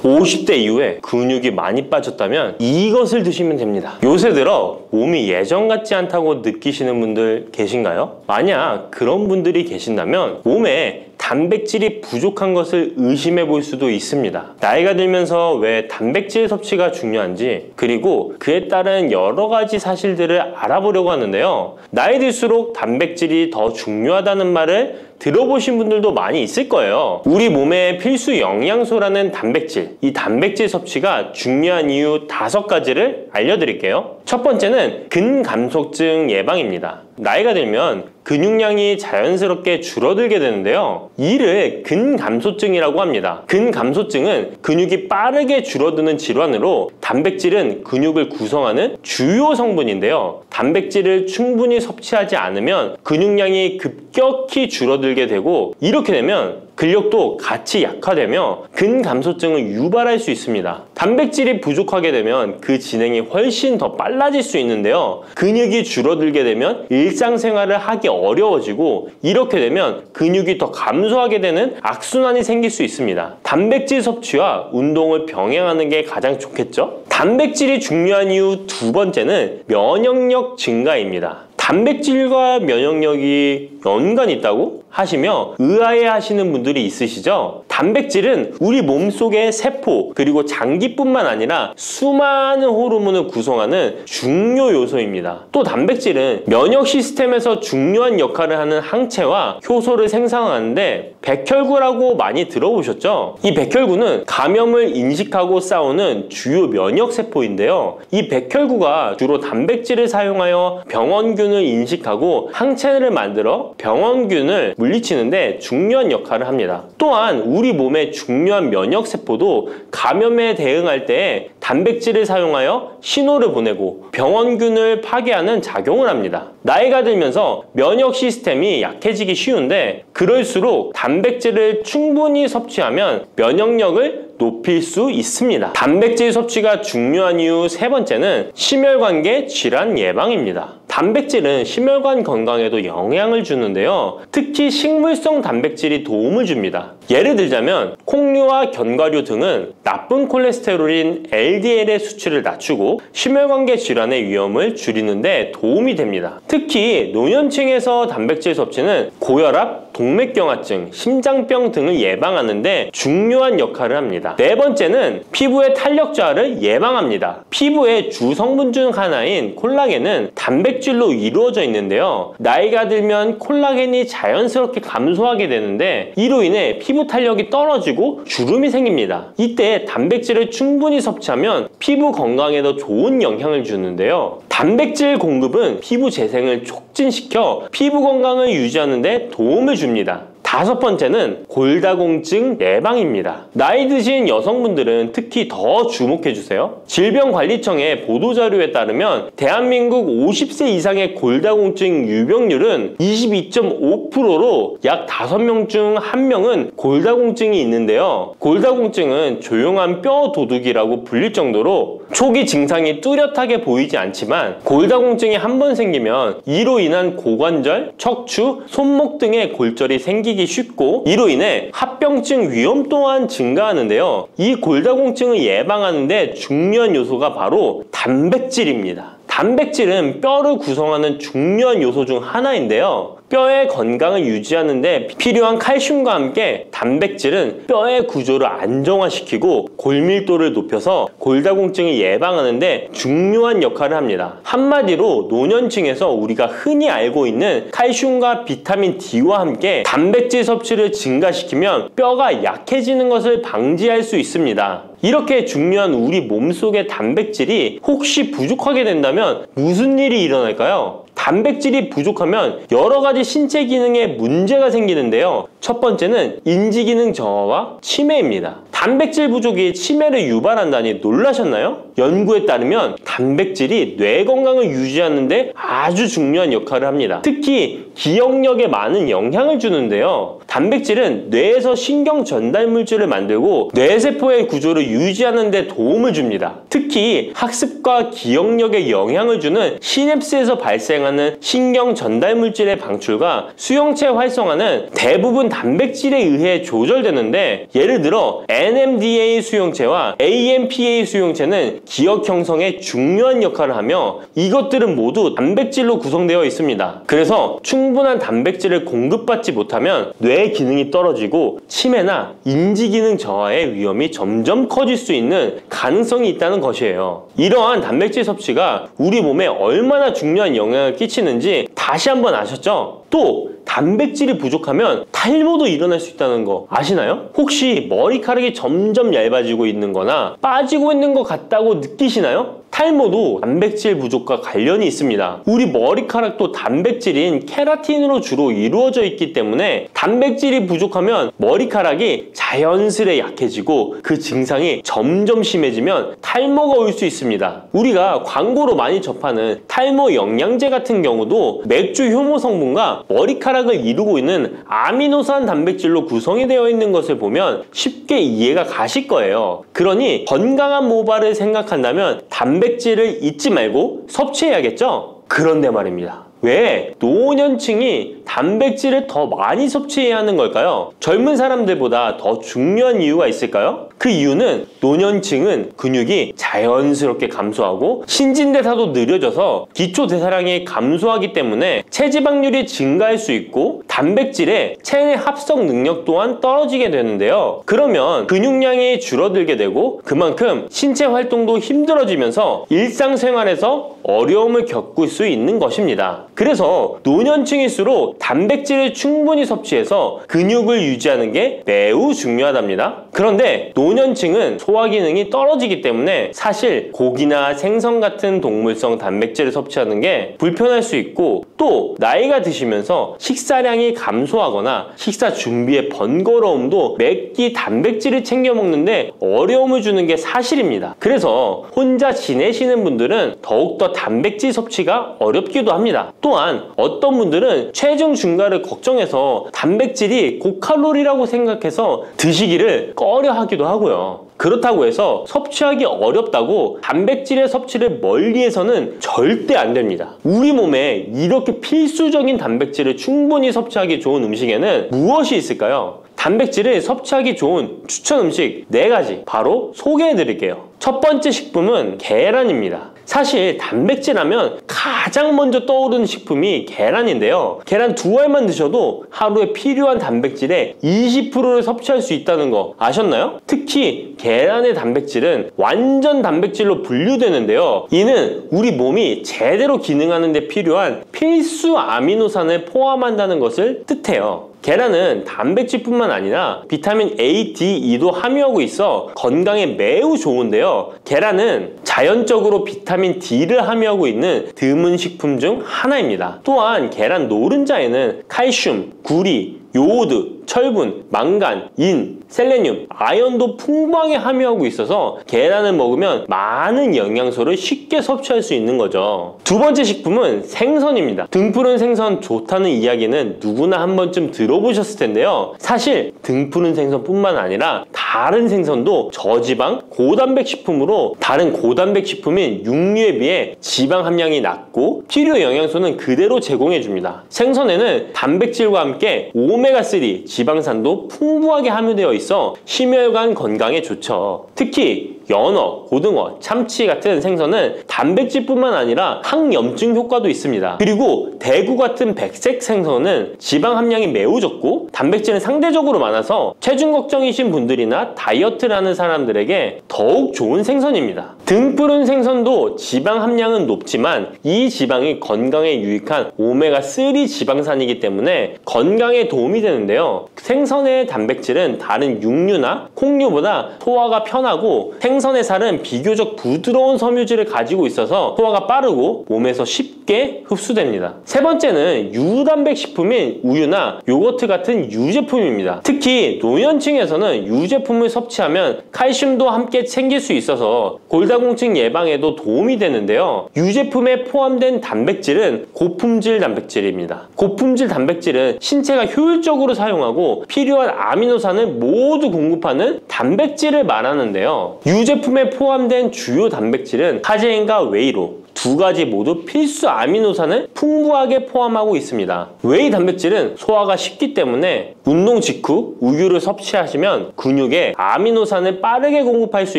50대 이후에 근육이 많이 빠졌다면 이것을 드시면 됩니다. 요새 들어 몸이 예전 같지 않다고 느끼시는 분들 계신가요? 만약 그런 분들이 계신다면 몸에 단백질이 부족한 것을 의심해 볼 수도 있습니다. 나이가 들면서 왜 단백질 섭취가 중요한지, 그리고 그에 따른 여러 가지 사실들을 알아보려고 하는데요. 나이 들수록 단백질이 더 중요하다는 말을 들어보신 분들도 많이 있을 거예요. 우리 몸의 필수 영양소라는 단백질, 이 단백질 섭취가 중요한 이유 5가지를 알려드릴게요. 첫 번째는 근감소증 예방입니다. 나이가 들면 근육량이 자연스럽게 줄어들게 되는데요. 이를 근감소증이라고 합니다. 근감소증은 근육이 빠르게 줄어드는 질환으로 단백질은 근육을 구성하는 주요 성분인데요. 단백질을 충분히 섭취하지 않으면 근육량이 급격히 줄어들게 되고, 이렇게 되면 근력도 같이 약화되며 근감소증을 유발할 수 있습니다. 단백질이 부족하게 되면 그 진행이 훨씬 더 빨라질 수 있는데요. 근육이 줄어들게 되면 일상생활을 하기 어려워지고, 이렇게 되면 근육이 더 감소하게 되는 악순환이 생길 수 있습니다. 단백질 섭취와 운동을 병행하는 게 가장 좋겠죠? 단백질이 중요한 이유 2번째는 면역력 증가입니다. 단백질과 면역력이 연관이 있다고 하시며 의아해 하시는 분들이 있으시죠? 단백질은 우리 몸속의 세포 그리고 장기뿐만 아니라 수많은 호르몬을 구성하는 중요 요소입니다. 또 단백질은 면역 시스템에서 중요한 역할을 하는 항체와 효소를 생산하는데 백혈구라고 많이 들어보셨죠? 이 백혈구는 감염을 인식하고 싸우는 주요 면역 세포인데요. 이 백혈구가 주로 단백질을 사용하여 병원균을 인식하고 항체를 만들어 병원균을 물리치는데 중요한 역할을 합니다. 또한 우리 몸의 중요한 면역세포도 감염에 대응할 때 단백질을 사용하여 신호를 보내고 병원균을 파괴하는 작용을 합니다. 나이가 들면서 면역 시스템이 약해지기 쉬운데, 그럴수록 단백질을 충분히 섭취하면 면역력을 높일 수 있습니다. 단백질 섭취가 중요한 이유 3번째는 심혈관계 질환 예방입니다. 단백질은 심혈관 건강에도 영향을 주는데요. 특히 식물성 단백질이 도움을 줍니다. 예를 들자면 콩류와 견과류 등은 나쁜 콜레스테롤인 LDL의 수치를 낮추고 심혈관계 질환의 위험을 줄이는데 도움이 됩니다. 특히 노년층에서 단백질 섭취는 고혈압, 동맥경화증, 심장병 등을 예방하는 데 중요한 역할을 합니다. 4번째는 피부의 탄력 저하를 예방합니다. 피부의 주 성분 중 하나인 콜라겐은 단백질로 이루어져 있는데요. 나이가 들면 콜라겐이 자연스럽게 감소하게 되는데, 이로 인해 피부 탄력이 떨어지고 주름이 생깁니다. 이때 단백질을 충분히 섭취하면 피부 건강에도 좋은 영향을 주는데요. 단백질 공급은 피부 재생을 촉진시켜 피부 건강을 유지하는 데 도움을 줍니다. 5번째는 골다공증 예방입니다. 나이 드신 여성분들은 특히 더 주목해주세요. 질병관리청의 보도자료에 따르면 대한민국 50세 이상의 골다공증 유병률은 22.5%로 약 5명 중 1명은 골다공증이 있는데요. 골다공증은 조용한 뼈 도둑이라고 불릴 정도로 초기 증상이 뚜렷하게 보이지 않지만, 골다공증이 한 번 생기면 이로 인한 고관절, 척추, 손목 등의 골절이 생기기 쉽고, 이로 인해 합병증 위험 또한 증가하는데요. 이 골다공증을 예방하는 데 중요한 요소가 바로 단백질입니다. 단백질은 뼈를 구성하는 중요한 요소 중 하나인데요. 뼈의 건강을 유지하는 데 필요한 칼슘과 함께 단백질은 뼈의 구조를 안정화시키고 골밀도를 높여서 골다공증을 예방하는 데 중요한 역할을 합니다. 한마디로 노년층에서 우리가 흔히 알고 있는 칼슘과 비타민 D와 함께 단백질 섭취를 증가시키면 뼈가 약해지는 것을 방지할 수 있습니다. 이렇게 중요한 우리 몸속의 단백질이 혹시 부족하게 된다면 무슨 일이 일어날까요? 단백질이 부족하면 여러 가지 신체 기능에 문제가 생기는데요. 첫 번째는 인지 기능 저하와 치매입니다. 단백질 부족이 치매를 유발한다니 놀라셨나요? 연구에 따르면 단백질이 뇌 건강을 유지하는 데 아주 중요한 역할을 합니다. 특히 기억력에 많은 영향을 주는데요. 단백질은 뇌에서 신경 전달 물질을 만들고 뇌세포의 구조를 유지하는 데 도움을 줍니다. 특히 학습과 기억력에 영향을 주는 시냅스에서 발생하는 신경 전달 물질의 방출과 수용체 활성화는 대부분 단백질에 의해 조절되는데, 예를 들어 NMDA 수용체와 AMPA 수용체는 기억 형성에 중요한 역할을 하며 이것들은 모두 단백질로 구성되어 있습니다. 그래서 충분한 단백질을 공급받지 못하면 뇌 기능이 떨어지고 치매나 인지 기능 저하의 위험이 점점 커질 수 있는 가능성이 있다는 것이에요. 이러한 단백질 섭취가 우리 몸에 얼마나 중요한 영향을 끼치는지 다시 한번 아셨죠? 또 단백질이 부족하면 탈모도 일어날 수 있다는 거 아시나요? 혹시 머리카락이 점점 얇아지고 있는 거나 빠지고 있는 것 같다고 느끼시나요? 탈모도 단백질 부족과 관련이 있습니다. 우리 머리카락도 단백질인 케라틴으로 주로 이루어져 있기 때문에 단백질이 부족하면 머리카락이 자연스레 약해지고 그 증상이 점점 심해지면 탈모가 올 수 있습니다. 우리가 광고로 많이 접하는 탈모 영양제 같은 경우도 맥주 효모 성분과 머리카락을 이루고 있는 아미노산 단백질로 구성이 되어 있는 것을 보면 쉽게 이해가 가실 거예요. 그러니 건강한 모발을 생각한다면 단백질을 잊지 말고 섭취해야겠죠? 그런데 말입니다. 왜 노년층이 단백질을 더 많이 섭취해야 하는 걸까요? 젊은 사람들보다 더 중요한 이유가 있을까요? 그 이유는 노년층은 근육이 자연스럽게 감소하고 신진대사도 느려져서 기초대사량이 감소하기 때문에 체지방률이 증가할 수 있고 단백질의 체내 합성 능력 또한 떨어지게 되는데요. 그러면 근육량이 줄어들게 되고 그만큼 신체 활동도 힘들어지면서 일상생활에서 어려움을 겪을 수 있는 것입니다. 그래서 노년층일수록 단백질을 충분히 섭취해서 근육을 유지하는 게 매우 중요하답니다. 그런데 노년층은 소화 기능이 떨어지기 때문에 사실 고기나 생선 같은 동물성 단백질을 섭취하는 게 불편할 수 있고 또 나이가 드시면서 식사량이 감소하거나 식사 준비의 번거로움도 몇 끼 단백질을 챙겨 먹는데 어려움을 주는 게 사실입니다. 그래서 혼자 지내시는 분들은 더욱더 단백질 섭취가 어렵기도 합니다. 또한 어떤 분들은 체중 증가를 걱정해서 단백질이 고칼로리라고 생각해서 드시기를 꺼려 하기도 하고요. 그렇다고 해서 섭취하기 어렵다고 단백질의 섭취를 멀리해서는 절대 안 됩니다. 우리 몸에 이렇게 필수적인 단백질을 충분히 섭취하기 좋은 음식에는 무엇이 있을까요? 단백질을 섭취하기 좋은 추천 음식 4가지 바로 소개해 드릴게요. 첫 번째 식품은 계란입니다. 사실 단백질 하면 가장 먼저 떠오르는 식품이 계란인데요. 계란 2알만 드셔도 하루에 필요한 단백질의 20%를 섭취할 수 있다는 거 아셨나요? 특히 계란의 단백질은 완전 단백질로 분류되는데요. 이는 우리 몸이 제대로 기능하는 데 필요한 필수 아미노산을 포함한다는 것을 뜻해요. 계란은 단백질뿐만 아니라 비타민 A, D, E도 함유하고 있어 건강에 매우 좋은데요. 계란은 자연적으로 비타민 D를 함유하고 있는 드문 식품 중 하나입니다. 또한 계란 노른자에는 칼슘, 구리, 요오드, 철분, 망간, 인, 셀레늄, 아연도 풍부하게 함유하고 있어서 계란을 먹으면 많은 영양소를 쉽게 섭취할 수 있는 거죠. 두 번째 식품은 생선입니다. 등푸른 생선 좋다는 이야기는 누구나 한 번쯤 들어보셨을 텐데요. 사실 등푸른 생선뿐만 아니라 다른 생선도 저지방, 고단백 식품으로 다른 고단백 식품인 육류에 비해 지방 함량이 낮고 필요 영양소는 그대로 제공해줍니다. 생선에는 단백질과 함께 오메가3 지방산도 풍부하게 함유되어 있어 심혈관 건강에 좋죠. 특히 연어, 고등어, 참치 같은 생선은 단백질뿐만 아니라 항염증 효과도 있습니다. 그리고 대구 같은 백색 생선은 지방 함량이 매우 적고 단백질은 상대적으로 많아서 체중 걱정이신 분들이나 다이어트를 하는 사람들에게 더욱 좋은 생선입니다. 등푸른 생선도 지방 함량은 높지만 이 지방이 건강에 유익한 오메가3 지방산이기 때문에 건강에 도움이 되는데요. 생선의 단백질은 다른 육류나 콩류보다 소화가 편하고 생선의 살은 비교적 부드러운 섬유질을 가지고 있어서 소화가 빠르고 몸에서 쉽게 흡수됩니다. 세 번째는 유단백 식품인 우유나 요거트 같은 유제품입니다. 특히 노년층에서는 유제품을 섭취하면 칼슘도 함께 챙길 수 있어서 골다공증 예방에도 도움이 되는데요. 유제품에 포함된 단백질은 고품질 단백질입니다. 고품질 단백질은 신체가 효율적으로 사용하고 필요한 아미노산을 모두 공급하는 단백질을 말하는데요. 유제품에 포함된 주요 단백질은 카제인과 웨이로, 두 가지 모두 필수 아미노산을 풍부하게 포함하고 있습니다. 웨이 단백질은 소화가 쉽기 때문에 운동 직후 우유를 섭취하시면 근육에 아미노산을 빠르게 공급할 수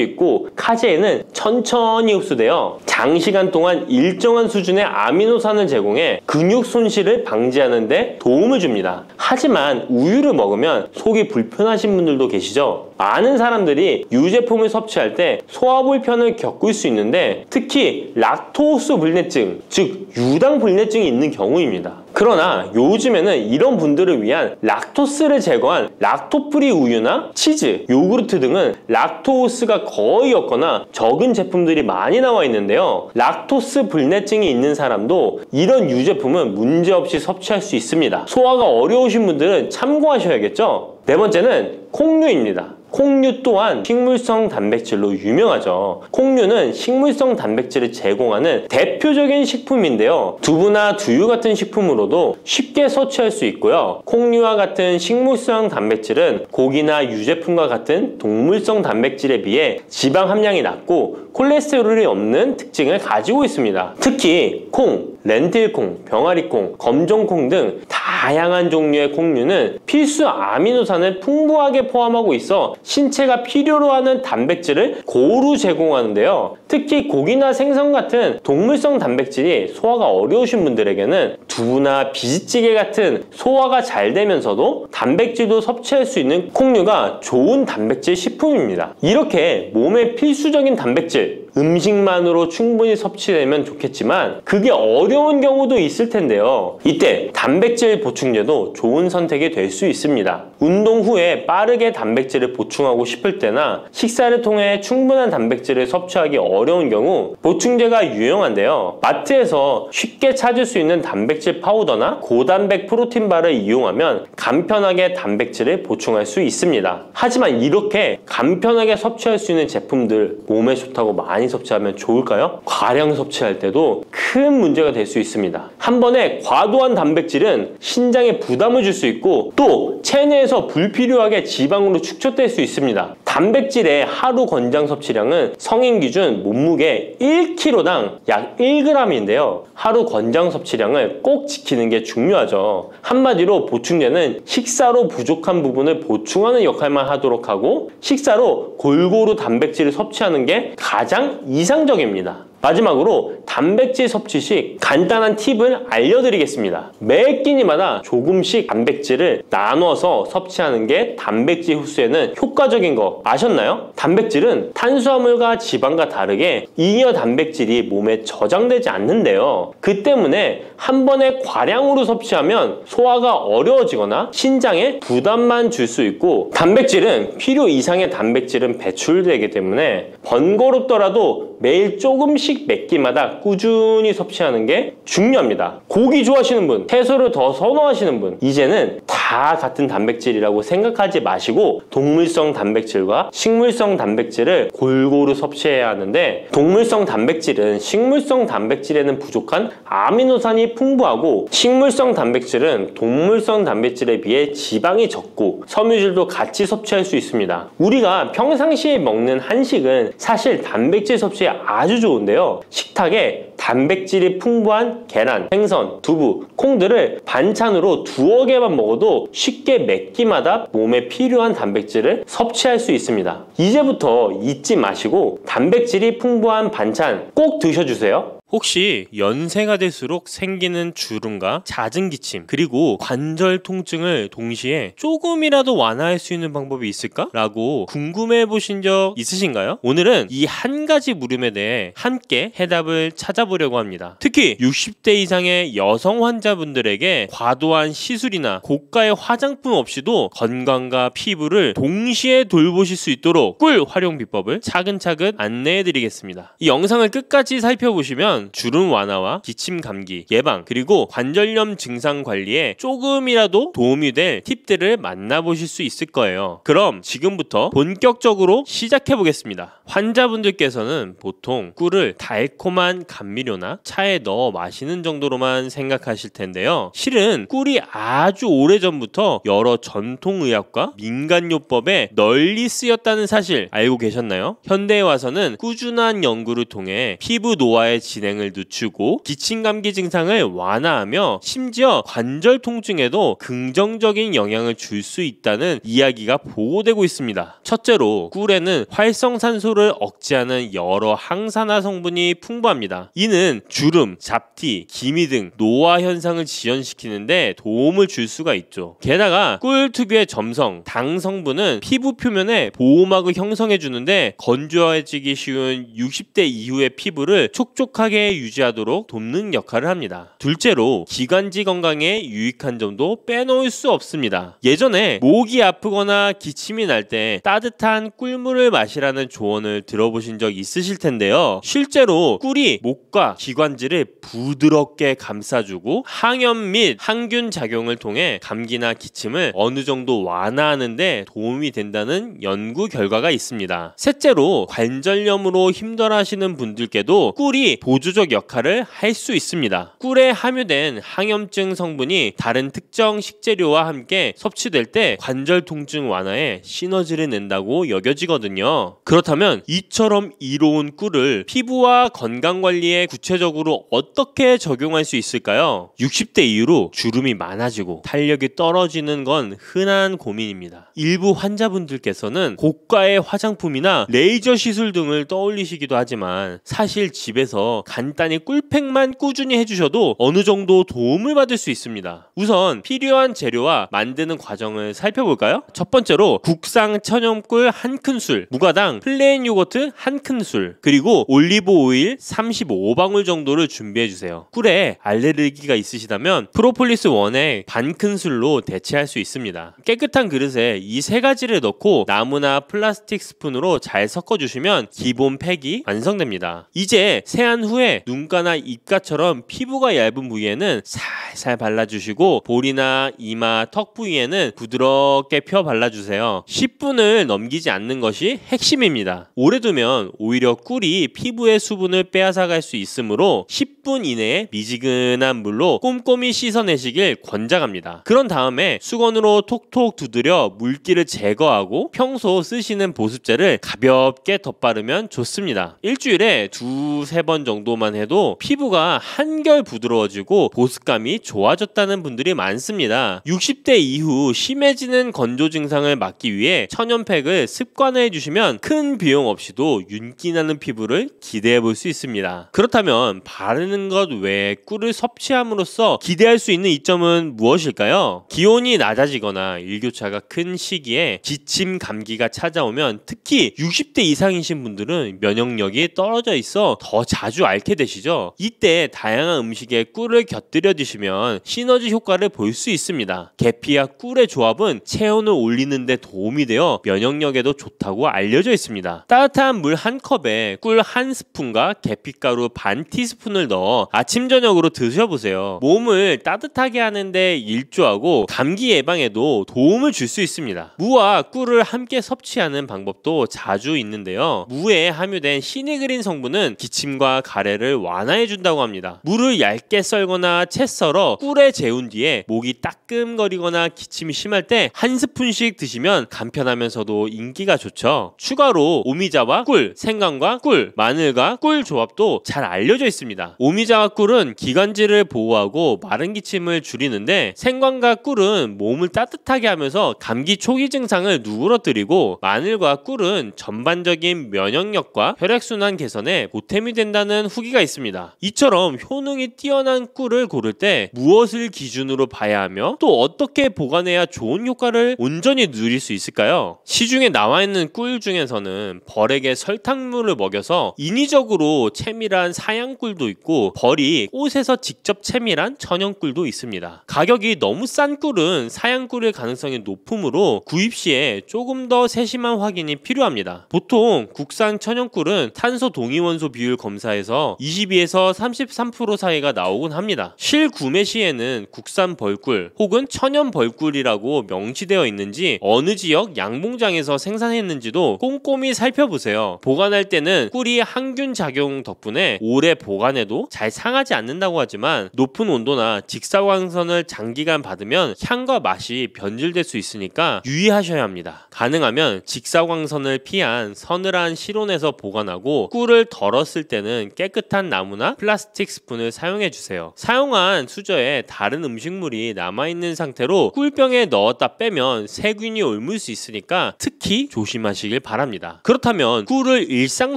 있고 카제인은 천천히 흡수되어 장시간 동안 일정한 수준의 아미노산을 제공해 근육 손실을 방지하는 데 도움을 줍니다. 하지만 우유를 먹으면 속이 불편하신 분들도 계시죠? 많은 사람들이 유제품을 섭취할 때 소화 불편을 겪을 수 있는데 특히 락토스 불내증, 즉 유당 불내증이 있는 경우입니다. 그러나 요즘에는 이런 분들을 위한 락토스를 제거한 락토프리 우유나 치즈, 요구르트 등은 락토스가 거의 없거나 적은 제품들이 많이 나와 있는데요. 락토스 불내증이 있는 사람도 이런 유제품은 문제없이 섭취할 수 있습니다. 소화가 어려우신 분들은 참고하셔야겠죠? 네 번째는 콩류입니다. 콩류 또한 식물성 단백질로 유명하죠. 콩류는 식물성 단백질을 제공하는 대표적인 식품인데요. 두부나 두유 같은 식품으로도 쉽게 섭취할 수 있고요. 콩류와 같은 식물성 단백질은 고기나 유제품과 같은 동물성 단백질에 비해 지방 함량이 낮고 콜레스테롤이 없는 특징을 가지고 있습니다. 특히 콩, 렌틸콩, 병아리콩, 검정콩 등 다양한 종류의 콩류는 필수 아미노산을 풍부하게 포함하고 있어 신체가 필요로 하는 단백질을 고루 제공하는데요. 특히 고기나 생선 같은 동물성 단백질이 소화가 어려우신 분들에게는 두부나 비지찌개 같은 소화가 잘 되면서도 단백질도 섭취할 수 있는 콩류가 좋은 단백질 식품입니다. 이렇게 몸에 필수적인 단백질, 음식만으로 충분히 섭취되면 좋겠지만 그게 어려운 경우도 있을 텐데요. 이때 단백질 보충제도 좋은 선택이 될 수 있습니다. 운동 후에 빠르게 단백질을 보충하고 싶을 때나 식사를 통해 충분한 단백질을 섭취하기 어려운 경우 보충제가 유용한데요. 마트에서 쉽게 찾을 수 있는 단백질 파우더나 고단백 프로틴바를 이용하면 간편하게 단백질을 보충할 수 있습니다. 하지만 이렇게 간편하게 섭취할 수 있는 제품들 몸에 좋다고 많이 섭취하면 좋을까요? 과량 섭취할 때도 큰 문제가 될 수 있습니다. 한 번에 과도한 단백질은 신장에 부담을 줄 수 있고 또 체내에서 불필요하게 지방으로 축적될 수 있습니다. 단백질의 하루 권장 섭취량은 성인 기준 몸무게 1kg당 약 1g인데요. 하루 권장 섭취량을 꼭 지키는 게 중요하죠. 한마디로 보충제는 식사로 부족한 부분을 보충하는 역할만 하도록 하고 식사로 골고루 단백질을 섭취하는 게 가장 이상적입니다. 마지막으로 단백질 섭취 시 간단한 팁을 알려드리겠습니다. 매 끼니마다 조금씩 단백질을 나눠서 섭취하는 게 단백질 흡수에는 효과적인 거 아셨나요? 단백질은 탄수화물과 지방과 다르게 잉여 단백질이 몸에 저장되지 않는데요. 그 때문에 한 번에 과량으로 섭취하면 소화가 어려워지거나 신장에 부담만 줄 수 있고 단백질은 필요 이상의 단백질은 배출되기 때문에 번거롭더라도 매일 조금씩 몇 끼마다 꾸준히 섭취하는 게 중요합니다. 고기 좋아하시는 분, 채소를 더 선호하시는 분, 이제는 다 같은 단백질이라고 생각하지 마시고 동물성 단백질과 식물성 단백질을 골고루 섭취해야 하는데 동물성 단백질은 식물성 단백질에는 부족한 아미노산이 풍부하고 식물성 단백질은 동물성 단백질에 비해 지방이 적고 섬유질도 같이 섭취할 수 있습니다. 우리가 평상시에 먹는 한식은 사실 단백질 섭취에 아주 좋은데요. 식탁에 단백질이 풍부한 계란, 생선, 두부, 콩들을 반찬으로 두어 개만 먹어도 쉽게 몇 끼마다 몸에 필요한 단백질을 섭취할 수 있습니다. 이제부터 잊지 마시고 단백질이 풍부한 반찬 꼭 드셔주세요. 혹시 연세가 될수록 생기는 주름과 잦은 기침 그리고 관절 통증을 동시에 조금이라도 완화할 수 있는 방법이 있을까? 라고 궁금해 보신 적 있으신가요? 오늘은 이 한 가지 물음에 대해 함께 해답을 찾아보려고 합니다. 특히 60대 이상의 여성 환자분들에게 과도한 시술이나 고가의 화장품 없이도 건강과 피부를 동시에 돌보실 수 있도록 꿀 활용 비법을 차근차근 안내해 드리겠습니다. 이 영상을 끝까지 살펴보시면 주름 완화와 기침 감기 예방 그리고 관절염 증상 관리에 조금이라도 도움이 될 팁들을 만나보실 수 있을 거예요. 그럼 지금부터 본격적으로 시작해 보겠습니다. 환자분들께서는 보통 꿀을 달콤한 감미료나 차에 넣어 마시는 정도로만 생각하실 텐데요. 실은 꿀이 아주 오래전부터 여러 전통의학과 민간요법에 널리 쓰였다는 사실 알고 계셨나요? 현대에 와서는 꾸준한 연구를 통해 피부 노화의 진행 기능을 늦추고 기침 감기 증상을 완화하며 심지어 관절 통증에도 긍정적인 영향을 줄 수 있다는 이야기가 보고되고 있습니다. 첫째로 꿀에는 활성산소를 억제하는 여러 항산화 성분이 풍부합니다. 이는 주름, 잡티, 기미 등 노화 현상을 지연시키는데 도움을 줄 수가 있죠. 게다가 꿀 특유의 점성, 당 성분은 피부 표면에 보호막을 형성해 주는데 건조해지기 쉬운 60대 이후의 피부를 촉촉하게 유지하도록 돕는 역할을 합니다. 둘째로 기관지 건강에 유익한 점도 빼놓을 수 없습니다. 예전에 목이 아프거나 기침이 날 때 따뜻한 꿀물을 마시라는 조언을 들어보신 적 있으실 텐데요. 실제로 꿀이 목과 기관지를 부드럽게 감싸주고 항염 및 항균 작용을 통해 감기나 기침을 어느 정도 완화하는 데 도움이 된다는 연구 결과가 있습니다. 셋째로 관절염으로 힘들어하시는 분들께도 꿀이 보조적 역할을 할 수 있습니다. 꿀에 함유된 항염증 성분이 다른 특정 식재료와 함께 섭취될 때 관절 통증 완화에 시너지를 낸다고 여겨지거든요. 그렇다면 이처럼 이로운 꿀을 피부와 건강관리에 구체적으로 어떻게 적용할 수 있을까요? 60대 이후로 주름이 많아지고 탄력이 떨어지는 건 흔한 고민입니다. 일부 환자분들께서는 고가의 화장품이나 레이저 시술 등을 떠올리시기도 하지만 사실 집에서 간단히 꿀팩만 꾸준히 해주셔도 어느 정도 도움을 받을 수 있습니다. 우선 필요한 재료와 만드는 과정을 살펴볼까요? 첫 번째로 국산 천연꿀 1큰술, 무가당 플레인 요거트 1큰술, 그리고 올리브 오일 35방울 정도를 준비해주세요. 꿀에 알레르기가 있으시다면 프로폴리스 원액 반큰술로 대체할 수 있습니다. 깨끗한 그릇에 이 세 가지를 넣고 나무나 플라스틱 스푼으로 잘 섞어주시면 기본 팩이 완성됩니다. 이제 세안 후에 눈가나 입가처럼 피부가 얇은 부위에는 살살 발라주시고 볼이나 이마, 턱 부위에는 부드럽게 펴 발라주세요. 10분을 넘기지 않는 것이 핵심입니다. 오래 두면 오히려 꿀이 피부의 수분을 빼앗아갈 수 있으므로 10분 이내에 미지근한 물로 꼼꼼히 씻어내시길 권장합니다. 그런 다음에 수건으로 톡톡 두드려 물기를 제거하고 평소 쓰시는 보습제를 가볍게 덧바르면 좋습니다. 일주일에 2-3번 정도만 해도 피부가 한결 부드러워지고 보습감이 좋아졌다는 분들이 많습니다. 60대 이후 심해지는 건조 증상을 막기 위해 천연팩을 습관화해 주시면 큰 비용 없이도 윤기나는 피부를 기대해 볼 수 있습니다. 그렇다면 바르는 것 외에 꿀을 섭취함으로써 기대할 수 있는 이점은 무엇일까요? 기온이 낮아지거나 일교차가 큰 시기에 기침, 감기가 찾아오면 특히 60대 이상이신 분들은 면역력이 떨어져 있어 더 자주 앓게 되시죠. 이때 다양한 음식에 꿀을 곁들여 드시면 시너지 효과를 볼 수 있습니다. 계피와 꿀의 조합은 체온을 올리는 데 도움이 되어 면역력에도 좋다고 알려져 있습니다. 따뜻한 물 1컵에 꿀 1스푼과 계피가루 반 티스푼을 넣어 아침 저녁으로 드셔보세요. 몸을 따뜻하게 하는데 일조하고 감기 예방에도 도움을 줄 수 있습니다. 무와 꿀을 함께 섭취하는 방법도 자주 있는데요. 무에 함유된 시니그린 성분은 기침과 가래를 완화해 준다고 합니다. 무를 얇게 썰거나 채 썰어 꿀에 재운 뒤에 목이 따끔거리거나 기침이 심할 때 1스푼씩 드시면 간편하면서도 인기가 좋죠. 추가로 오미자와 꿀, 생강과 꿀, 마늘과 꿀 조합도 잘 알려져 있습니다. 오미자와 꿀은 기관지를 보호하고 마른 기침을 줄이는데 생강과 꿀은 몸을 따뜻하게 하면서 감기 초기 증상을 누그러뜨리고 마늘과 꿀은 전반적인 면역력과 혈액순환 개선에 보탬이 된다는 후기가 있습니다. 이처럼 효능이 뛰어난 꿀을 고를 때 무엇을 기준으로 봐야 하며 또 어떻게 보관해야 좋은 효과를 온전히 누릴 수 있을까요? 시중에 나와 있는 꿀 중에서는 벌에게 설탕물을 먹여서 인위적으로 채밀한 사양꿀도 있고 벌이 꽃에서 직접 채밀한 천연꿀도 있습니다. 가격이 너무 싼 꿀은 사양꿀일 가능성이 높으므로 구입 시에 조금 더 세심한 확인이 필요합니다. 보통 국산 천연꿀은 탄소 동위원소 비율 검사에서 22에서 33% 사이가 나오곤 합니다. 실구매 시에는 국산 벌꿀 혹은 천연 벌꿀이라고 명시되어 있는지 어느 지역 양봉장에서 생산했는지도 꼼꼼히 살펴보세요. 보관할 때는 꿀이 항균 작용 덕분에 오래 보관해도 잘 상하지 않는다고 하지만 높은 온도나 직사광선을 장기간 받으면 향과 맛이 변질될 수 있으니까 유의하셔야 합니다. 가능하면 직사광선을 피한 서늘한 실온에서 보관하고 꿀을 덜었을 때는 깨끗 깨끗한 나무나 플라스틱 스푼을 사용해주세요. 사용한 수저에 다른 음식물이 남아있는 상태로 꿀병에 넣었다 빼면 세균이 옮을 수 있으니까 특히 조심하시길 바랍니다. 그렇다면 꿀을 일상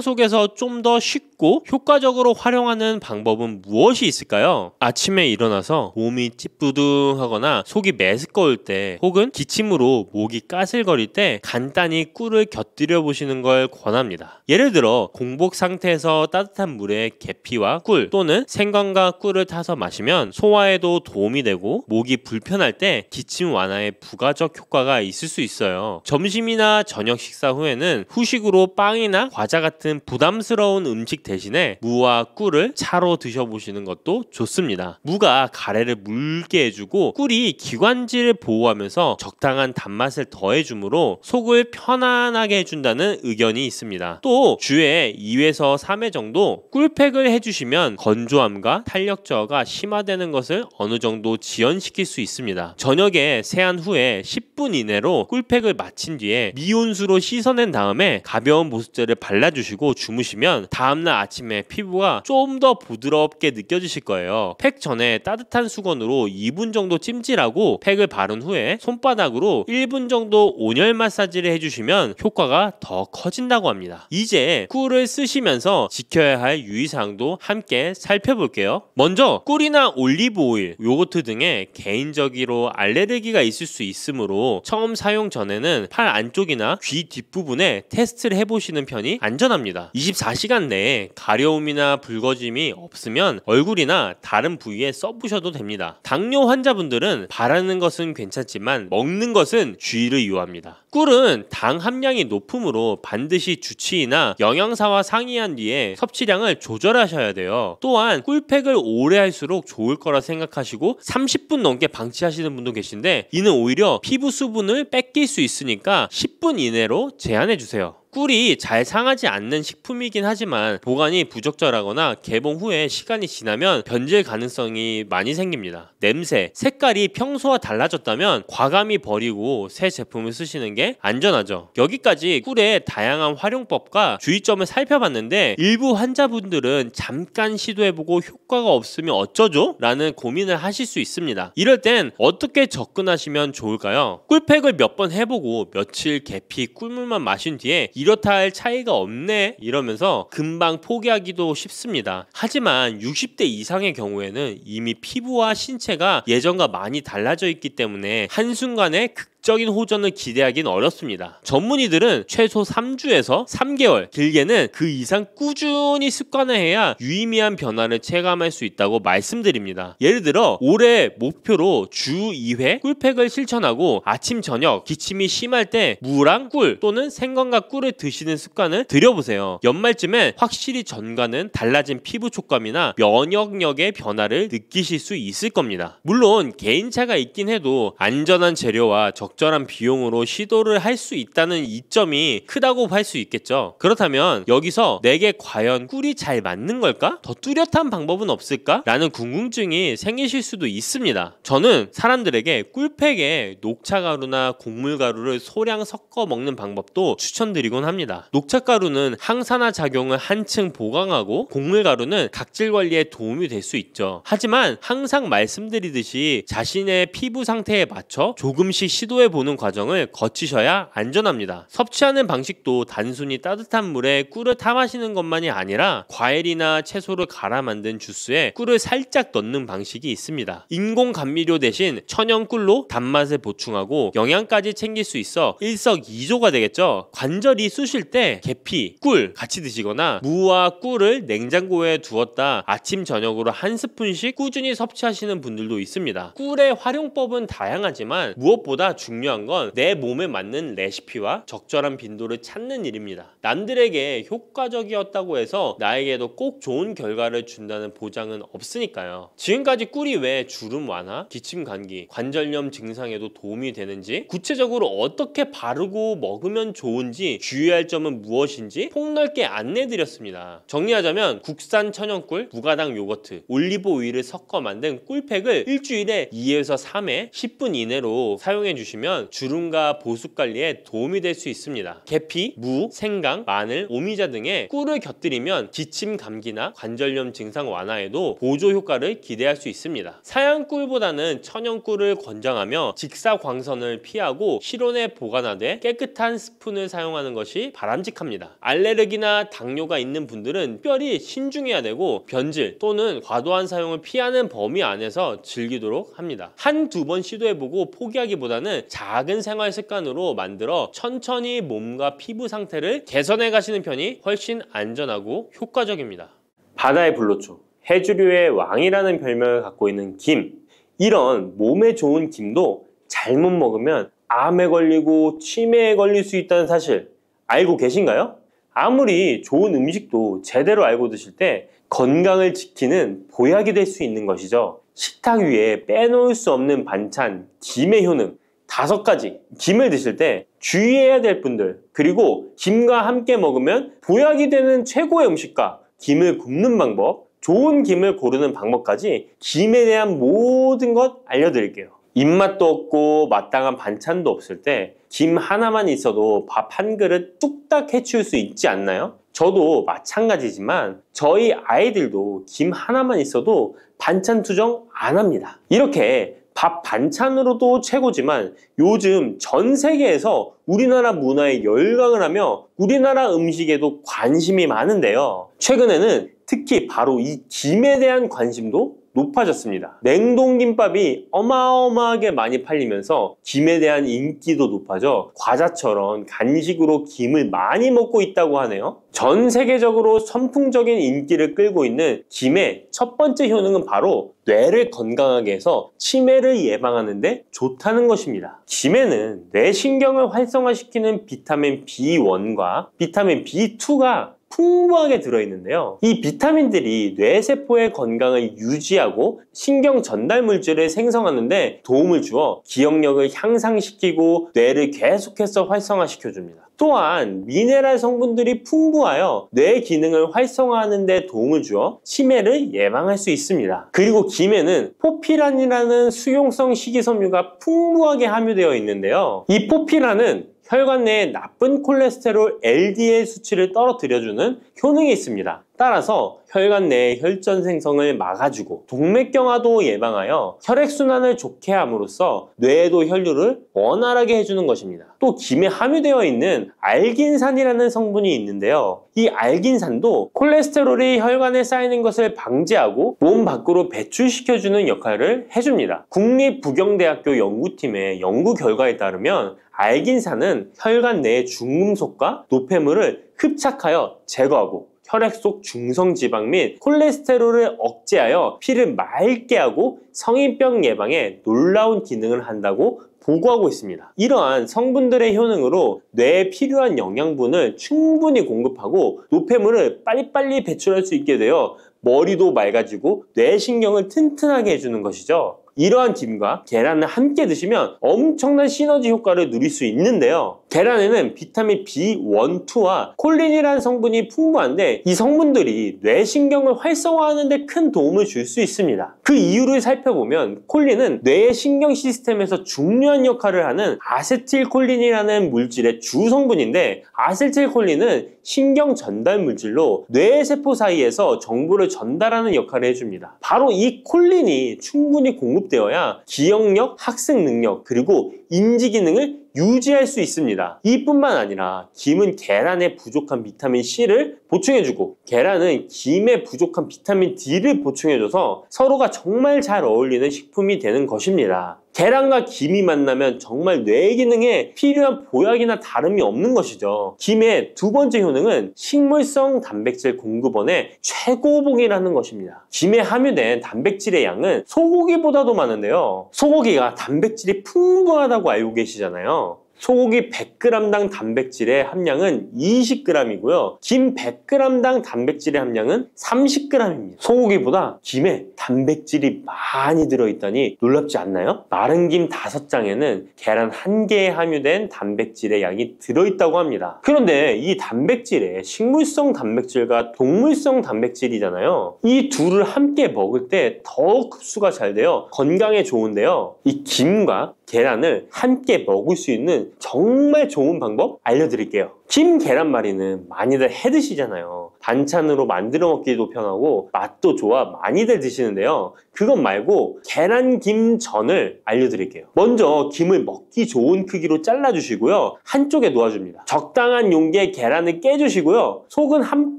속에서 좀 더 쉽고 효과적으로 활용하는 방법은 무엇이 있을까요? 아침에 일어나서 몸이 찌뿌둥하거나 속이 메스꺼울 때 혹은 기침으로 목이 까슬거릴 때 간단히 꿀을 곁들여 보시는 걸 권합니다. 예를 들어 공복 상태에서 따뜻한 물에 계피와 꿀 또는 생강과 꿀을 타서 마시면 소화에도 도움이 되고 목이 불편할 때 기침 완화에 부가적 효과가 있을 수 있어요. 점심이나 저녁 식사 후에는 후식으로 빵이나 과자 같은 부담스러운 음식 대신에 무와 꿀을 차로 드셔보시는 것도 좋습니다. 무가 가래를 묽게 해주고 꿀이 기관지를 보호하면서 적당한 단맛을 더해주므로 속을 편안하게 해준다는 의견이 있습니다. 또 주에 2회에서 3회 정도 꿀팩을 해주시면 건조함과 탄력 저하가 심화되는 것을 어느 정도 지연시킬 수 있습니다. 저녁에 세안 후에 10분 이내로 꿀팩을 마친 뒤에 미온수로 씻어낸 다음에 가벼운 보습제를 발라주시고 주무시면 다음날 아침에 피부가 좀 더 부드럽게 느껴지실 거예요. 팩 전에 따뜻한 수건으로 2분 정도 찜질하고 팩을 바른 후에 손바닥으로 1분 정도 온열 마사지를 해주시면 효과가 더 커진다고 합니다. 이제 꿀을 쓰시면서 지켜야 할 유의사항도 함께 살펴볼게요. 먼저 꿀이나 올리브 오일, 요거트 등에 개인적으로 알레르기가 있을 수 있으므로 처음 사용 전에는 팔 안쪽이나 귀 뒷부분에 테스트를 해보시는 편이 안전합니다. 24시간 내에 가려움이나 붉어짐이 없으면 얼굴이나 다른 부위에 써보셔도 됩니다. 당뇨 환자분들은 바르는 것은 괜찮지만 먹는 것은 주의를 요합니다. 꿀은 당 함량이 높으므로 반드시 주치의나 영양사와 상의한 뒤에 섭취량을 조절하셔야 돼요. 또한 꿀팩을 오래 할수록 좋을 거라 생각하시고 30분 넘게 방치하시는 분도 계신데 이는 오히려 피부 수분을 뺏길 수 있으니까 10분 이내로 제한해주세요. 꿀이 잘 상하지 않는 식품이긴 하지만 보관이 부적절하거나 개봉 후에 시간이 지나면 변질 가능성이 많이 생깁니다. 냄새, 색깔이 평소와 달라졌다면 과감히 버리고 새 제품을 쓰시는 게 안전하죠. 여기까지 꿀의 다양한 활용법과 주의점을 살펴봤는데 일부 환자분들은 잠깐 시도해보고 효과가 없으면 어쩌죠? 라는 고민을 하실 수 있습니다. 이럴 땐 어떻게 접근하시면 좋을까요? 꿀팩을 몇 번 해보고 며칠 계피 꿀물만 마신 뒤에 이렇다 할 차이가 없네 이러면서 금방 포기하기도 쉽습니다. 하지만 60대 이상의 경우에는 이미 피부와 신체가 예전과 많이 달라져 있기 때문에 한순간에 적인 호전을 기대하긴 어렵습니다. 전문의들은 최소 3주에서 3개월, 길게는 그 이상 꾸준히 습관화해야 유의미한 변화를 체감할 수 있다고 말씀드립니다. 예를 들어 올해 목표로 주 2회 꿀팩을 실천하고 아침 저녁 기침이 심할 때 무랑 꿀 또는 생강과 꿀을 드시는 습관을 들여보세요. 연말쯤엔 확실히 전과는 달라진 피부 촉감이나 면역력의 변화를 느끼실 수 있을 겁니다. 물론 개인차가 있긴 해도 안전한 재료와 적절한 비용으로 시도를 할 수 있다는 이점이 크다고 할 수 있겠죠. 그렇다면 여기서 내게 과연 꿀이 잘 맞는 걸까? 더 뚜렷한 방법은 없을까? 라는 궁금증이 생기실 수도 있습니다. 저는 사람들에게 꿀팩에 녹차가루나 곡물가루를 소량 섞어 먹는 방법도 추천드리곤 합니다. 녹차가루는 항산화 작용을 한층 보강하고 곡물가루는 각질 관리에 도움이 될 수 있죠. 하지만 항상 말씀드리듯이 자신의 피부 상태에 맞춰 조금씩 시도해 보는 과정을 거치셔야 안전합니다. 섭취하는 방식도 단순히 따뜻한 물에 꿀을 타 마시는 것만이 아니라 과일이나 채소를 갈아 만든 주스에 꿀을 살짝 넣는 방식이 있습니다. 인공 감미료 대신 천연 꿀로 단맛을 보충하고 영양까지 챙길 수 있어 일석이조가 되겠죠. 관절이 쑤실 때 계피, 꿀 같이 드시거나 무와 꿀을 냉장고에 두었다 아침 저녁으로 한 스푼씩 꾸준히 섭취하시는 분들도 있습니다. 꿀의 활용법은 다양하지만 무엇보다 중요한 건 내 몸에 맞는 레시피와 적절한 빈도를 찾는 일입니다. 남들에게 효과적이었다고 해서 나에게도 꼭 좋은 결과를 준다는 보장은 없으니까요. 지금까지 꿀이 왜 주름 완화, 기침 감기, 관절염 증상에도 도움이 되는지, 구체적으로 어떻게 바르고 먹으면 좋은지, 주의할 점은 무엇인지 폭넓게 안내드렸습니다. 정리하자면 국산 천연꿀, 무가당 요거트, 올리브 오일을 섞어 만든 꿀팩을 일주일에 2에서 3회 10분 이내로 사용해 주시면 드시면 주름과 보습 관리에 도움이 될 수 있습니다. 계피, 무, 생강, 마늘, 오미자 등의 꿀을 곁들이면 기침 감기나 관절염 증상 완화에도 보조 효과를 기대할 수 있습니다. 사양 꿀보다는 천연 꿀을 권장하며 직사광선을 피하고 실온에 보관하되 깨끗한 스푼을 사용하는 것이 바람직합니다. 알레르기나 당뇨가 있는 분들은 특별히 신중해야 되고 변질 또는 과도한 사용을 피하는 범위 안에서 즐기도록 합니다. 한두 번 시도해보고 포기하기보다는 작은 생활 습관으로 만들어 천천히 몸과 피부 상태를 개선해 가시는 편이 훨씬 안전하고 효과적입니다. 바다의 불로초, 해조류의 왕이라는 별명을 갖고 있는 김. 이런 몸에 좋은 김도 잘못 먹으면 암에 걸리고 치매에 걸릴 수 있다는 사실 알고 계신가요? 아무리 좋은 음식도 제대로 알고 드실 때 건강을 지키는 보약이 될 수 있는 것이죠. 식탁 위에 빼놓을 수 없는 반찬, 김의 효능 5가지. 김을 드실 때 주의해야 될 분들, 그리고 김과 함께 먹으면 보약이 되는 최고의 음식과 김을 굽는 방법, 좋은 김을 고르는 방법까지 김에 대한 모든 것 알려드릴게요. 입맛도 없고 마땅한 반찬도 없을 때 김 하나만 있어도 밥 한 그릇 뚝딱 해치울 수 있지 않나요? 저도 마찬가지지만 저희 아이들도 김 하나만 있어도 반찬 투정 안 합니다. 이렇게 밥 반찬으로도 최고지만 요즘 전 세계에서 우리나라 문화에 열광을 하며 우리나라 음식에도 관심이 많은데요. 최근에는 특히 바로 이 김에 대한 관심도 높아졌습니다. 냉동김밥이 어마어마하게 많이 팔리면서 김에 대한 인기도 높아져 과자처럼 간식으로 김을 많이 먹고 있다고 하네요. 전 세계적으로 선풍적인 인기를 끌고 있는 김의 첫 번째 효능은 바로 뇌를 건강하게 해서 치매를 예방하는 데 좋다는 것입니다. 김에는 뇌신경을 활성화시키는 비타민 B1과 비타민 B2가 풍부하게 들어있는데요. 이 비타민들이 뇌세포의 건강을 유지하고 신경 전달 물질을 생성하는 데 도움을 주어 기억력을 향상시키고 뇌를 계속해서 활성화시켜줍니다. 또한 미네랄 성분들이 풍부하여 뇌 기능을 활성화하는 데 도움을 주어 치매를 예방할 수 있습니다. 그리고 김에는 포피란이라는 수용성 식이섬유가 풍부하게 함유되어 있는데요. 이 포피란은 혈관 내에 나쁜 콜레스테롤 LDL 수치를 떨어뜨려주는 효능이 있습니다. 따라서 혈관 내의 혈전 생성을 막아주고 동맥경화도 예방하여 혈액순환을 좋게 함으로써 뇌에도 혈류를 원활하게 해주는 것입니다. 또 김에 함유되어 있는 알긴산이라는 성분이 있는데요. 이 알긴산도 콜레스테롤이 혈관에 쌓이는 것을 방지하고 몸 밖으로 배출시켜주는 역할을 해줍니다. 국립부경대학교 연구팀의 연구 결과에 따르면 알긴산은 혈관 내의 중금속과 노폐물을 흡착하여 제거하고 혈액 속 중성지방 및 콜레스테롤을 억제하여 피를 맑게 하고 성인병 예방에 놀라운 기능을 한다고 보고하고 있습니다. 이러한 성분들의 효능으로 뇌에 필요한 영양분을 충분히 공급하고 노폐물을 빨리빨리 배출할 수 있게 되어 머리도 맑아지고 뇌신경을 튼튼하게 해주는 것이죠. 이러한 김과 계란을 함께 드시면 엄청난 시너지 효과를 누릴 수 있는데요. 계란에는 비타민 B1, 2와 콜린이라는 성분이 풍부한데 이 성분들이 뇌신경을 활성화하는 데 큰 도움을 줄 수 있습니다. 그 이유를 살펴보면 콜린은 뇌의 신경 시스템에서 중요한 역할을 하는 아세틸콜린이라는 물질의 주 성분인데 아세틸콜린은 신경 전달 물질로 뇌세포 사이에서 정보를 전달하는 역할을 해줍니다. 바로 이 콜린이 충분히 공급되어야 기억력, 학습 능력, 그리고 인지 기능을 유지할 수 있습니다. 이뿐만 아니라 김은 계란에 부족한 비타민 C를 보충해주고 계란은 김에 부족한 비타민 D를 보충해줘서 서로가 정말 잘 어울리는 식품이 되는 것입니다. 계란과 김이 만나면 정말 뇌 기능에 필요한 보약이나 다름이 없는 것이죠. 김의 두 번째 효능은 식물성 단백질 공급원의 최고봉이라는 것입니다. 김에 함유된 단백질의 양은 소고기보다도 많은데요. 소고기가 단백질이 풍부하다고 알고 계시잖아요. 소고기 100g당 단백질의 함량은 20g이고요. 김 100g당 단백질의 함량은 30g입니다. 소고기보다 김에 단백질이 많이 들어있다니 놀랍지 않나요? 마른 김 5장에는 계란 1개에 함유된 단백질의 양이 들어있다고 합니다. 그런데 이 단백질에 식물성 단백질과 동물성 단백질이잖아요. 이 둘을 함께 먹을 때 더욱 흡수가 잘 되어 건강에 좋은데요. 이 김과 계란을 함께 먹을 수 있는 정말 좋은 방법 알려드릴게요. 김 계란말이는 많이들 해 드시잖아요. 반찬으로 만들어 먹기도 편하고 맛도 좋아 많이들 드시는데요. 그것 말고 계란김전을 알려드릴게요. 먼저 김을 먹기 좋은 크기로 잘라주시고요. 한쪽에 놓아줍니다. 적당한 용기에 계란을 깨주시고요. 속은 한